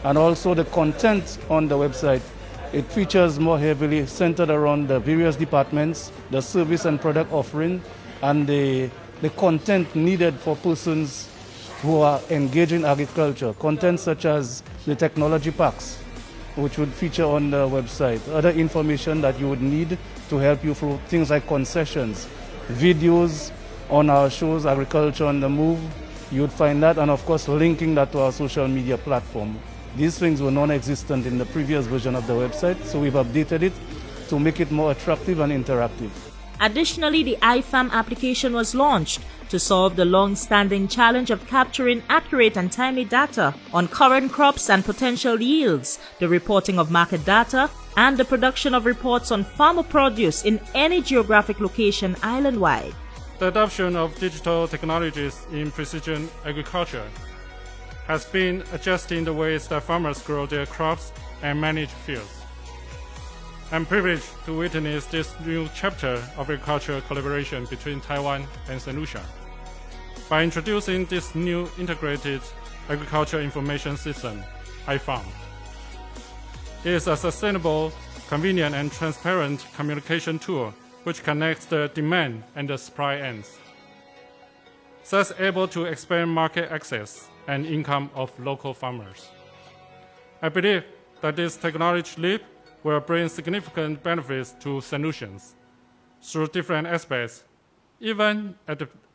S5: And also the content on the website, it features more heavily centered around the various departments, the service and product offering, and the content needed for persons who are engaged in agriculture. Content such as the technology packs, which would feature on the website. Other information that you would need to help you through things like concessions, videos on our shows, Agriculture on the Move. You would find that, and of course linking that to our social media platform. These things were non-existent in the previous version of the website, so we've updated it to make it more attractive and interactive.
S1: Additionally, the IFAM application was launched to solve the long-standing challenge of capturing accurate and timely data on current crops and potential yields, the reporting of market data, and the production of reports on farmer produce in any geographic location island-wide.
S2: The adoption of digital technologies in precision agriculture has been adjusting the ways that farmers grow their crops and manage fields. I'm privileged to witness this new chapter of agricultural collaboration between Taiwan and St. Lucia. By introducing this new integrated agricultural information system, IFAM, it is a sustainable, convenient, and transparent communication tool which connects the demand and the supply ends, thus able to expand market access and income of local farmers. I believe that this technology leap will bring significant benefits to solutions through different aspects, even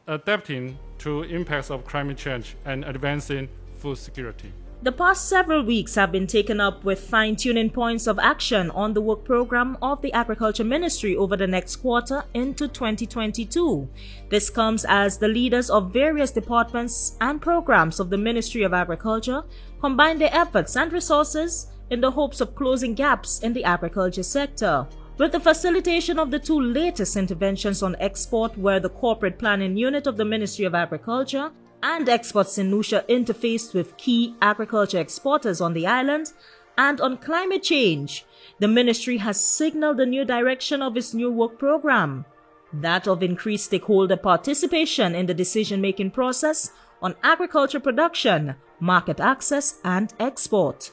S2: adapting to impacts of climate change and advancing food security.
S1: The past several weeks have been taken up with fine-tuning points of action on the work program of the Agriculture Ministry over the next quarter into 2022. This comes as the leaders of various departments and programs of the Ministry of Agriculture combine their efforts and resources in the hopes of closing gaps in the agriculture sector. With the facilitation of the two latest interventions on export, where the Corporate Planning Unit of the Ministry of Agriculture and Export St. Lucia interfaced with key agriculture exporters on the island, and on climate change, the ministry has signaled the new direction of its new work program, that of increased stakeholder participation in the decision-making process on agriculture production, market access, and export.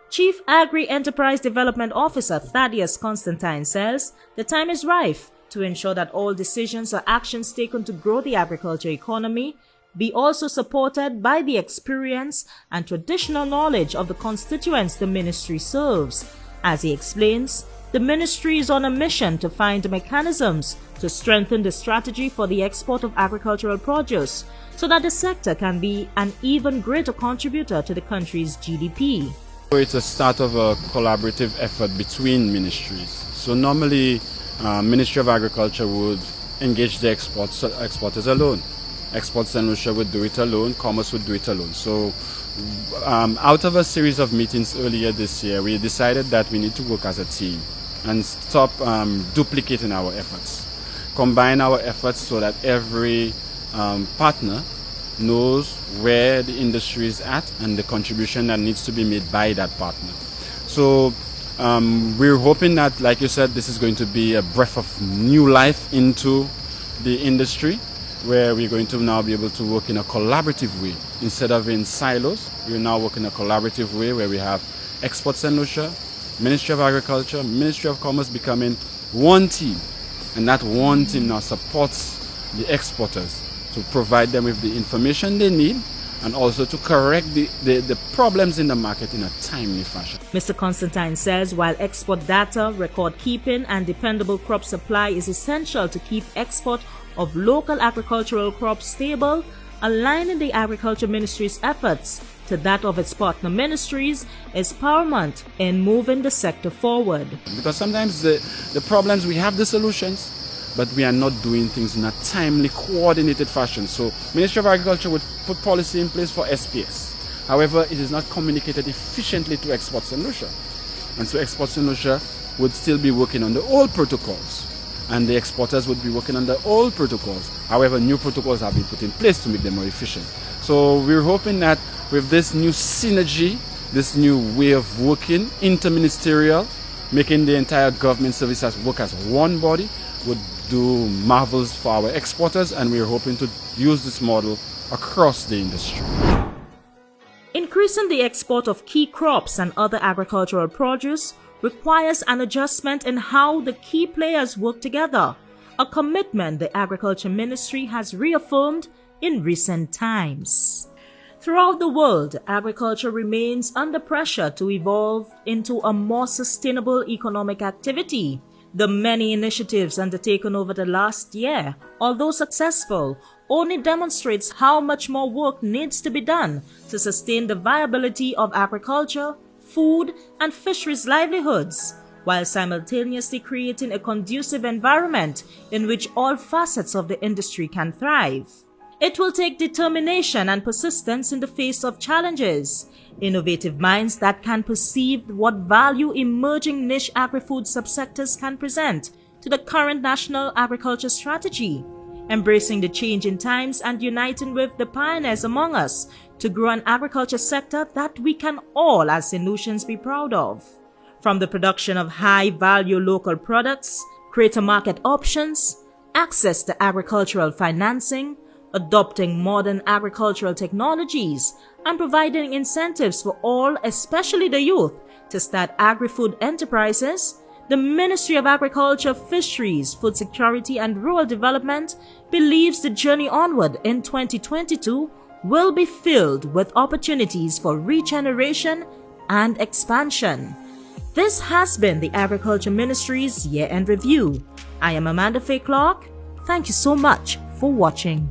S1: Chief Agri-Enterprise Development Officer Thaddeus Constantine says the time is ripe to ensure that all decisions or actions taken to grow the agriculture economy be also supported by the experience and traditional knowledge of the constituents the ministry serves. As he explains, the ministry is on a mission to find mechanisms to strengthen the strategy for the export of agricultural produce so that the sector can be an even greater contributor to the country's GDP.
S3: It's a start of a collaborative effort between ministries. So normally, Ministry of Agriculture would engage the exporters alone. Export St. Lucia would do it alone, Commerce would do it alone. So out of a series of meetings earlier this year, we decided that we need to work as a team and stop duplicating our efforts. Combine our efforts so that every partner knows where the industry is at and the contribution that needs to be made by that partner. So we're hoping that, like you said, this is going to be a breath of new life into the industry, where we're going to now be able to work in a collaborative way. Instead of in silos, we're now working in a collaborative way where we have Export St. Lucia, Ministry of Agriculture, Ministry of Commerce becoming one team. And that one team now supports the exporters to provide them with the information they need and also to correct the problems in the market in a timely fashion.
S1: Mr. Constantine says while export data, record keeping, and dependable crop supply is essential to keep export of local agricultural crops stable, aligning the Agriculture Ministry's efforts to that of its partner ministries is paramount in moving the sector forward.
S3: Because sometimes the problems, we have the solutions, but we are not doing things in a timely, coordinated fashion. So Ministry of Agriculture would put policy in place for SPS. However, it is not communicated efficiently to Export St. Lucia. And so Export St. Lucia would still be working on the old protocols, and the exporters would be working on the old protocols. However, new protocols have been put in place to make them more efficient. So we're hoping that with this new synergy, this new way of working, interministerial, making the entire government services work as one body, would do marvels for our exporters, and we're hoping to use this model across the industry.
S1: Increasing the export of key crops and other agricultural produce requires an adjustment in how the key players work together, a commitment the Agriculture Ministry has reaffirmed in recent times. Throughout the world, agriculture remains under pressure to evolve into a more sustainable economic activity. The many initiatives undertaken over the last year, although successful, only demonstrates how much more work needs to be done to sustain the viability of agriculture, food, and fisheries livelihoods. while simultaneously creating a conducive environment in which all facets of the industry can thrive. It will take determination and persistence in the face of challenges, innovative minds that can perceive what value emerging niche agri-food subsectors can present to the current national agriculture strategy, embracing the changing times and uniting with the pioneers among us to grow an agriculture sector that we can all as St. Lucians be proud of. From the production of high-value local products, greater market options, access to agricultural financing, adopting modern agricultural technologies, and providing incentives for all, especially the youth, to start agri-food enterprises, the Ministry of Agriculture, Fisheries, Food Security and Rural Development believes the journey onward in 2022 will be filled with opportunities for regeneration and expansion. This has been the Agriculture Ministry's Year-End Review. I am Amanda Faye Clark. Thank you so much for watching.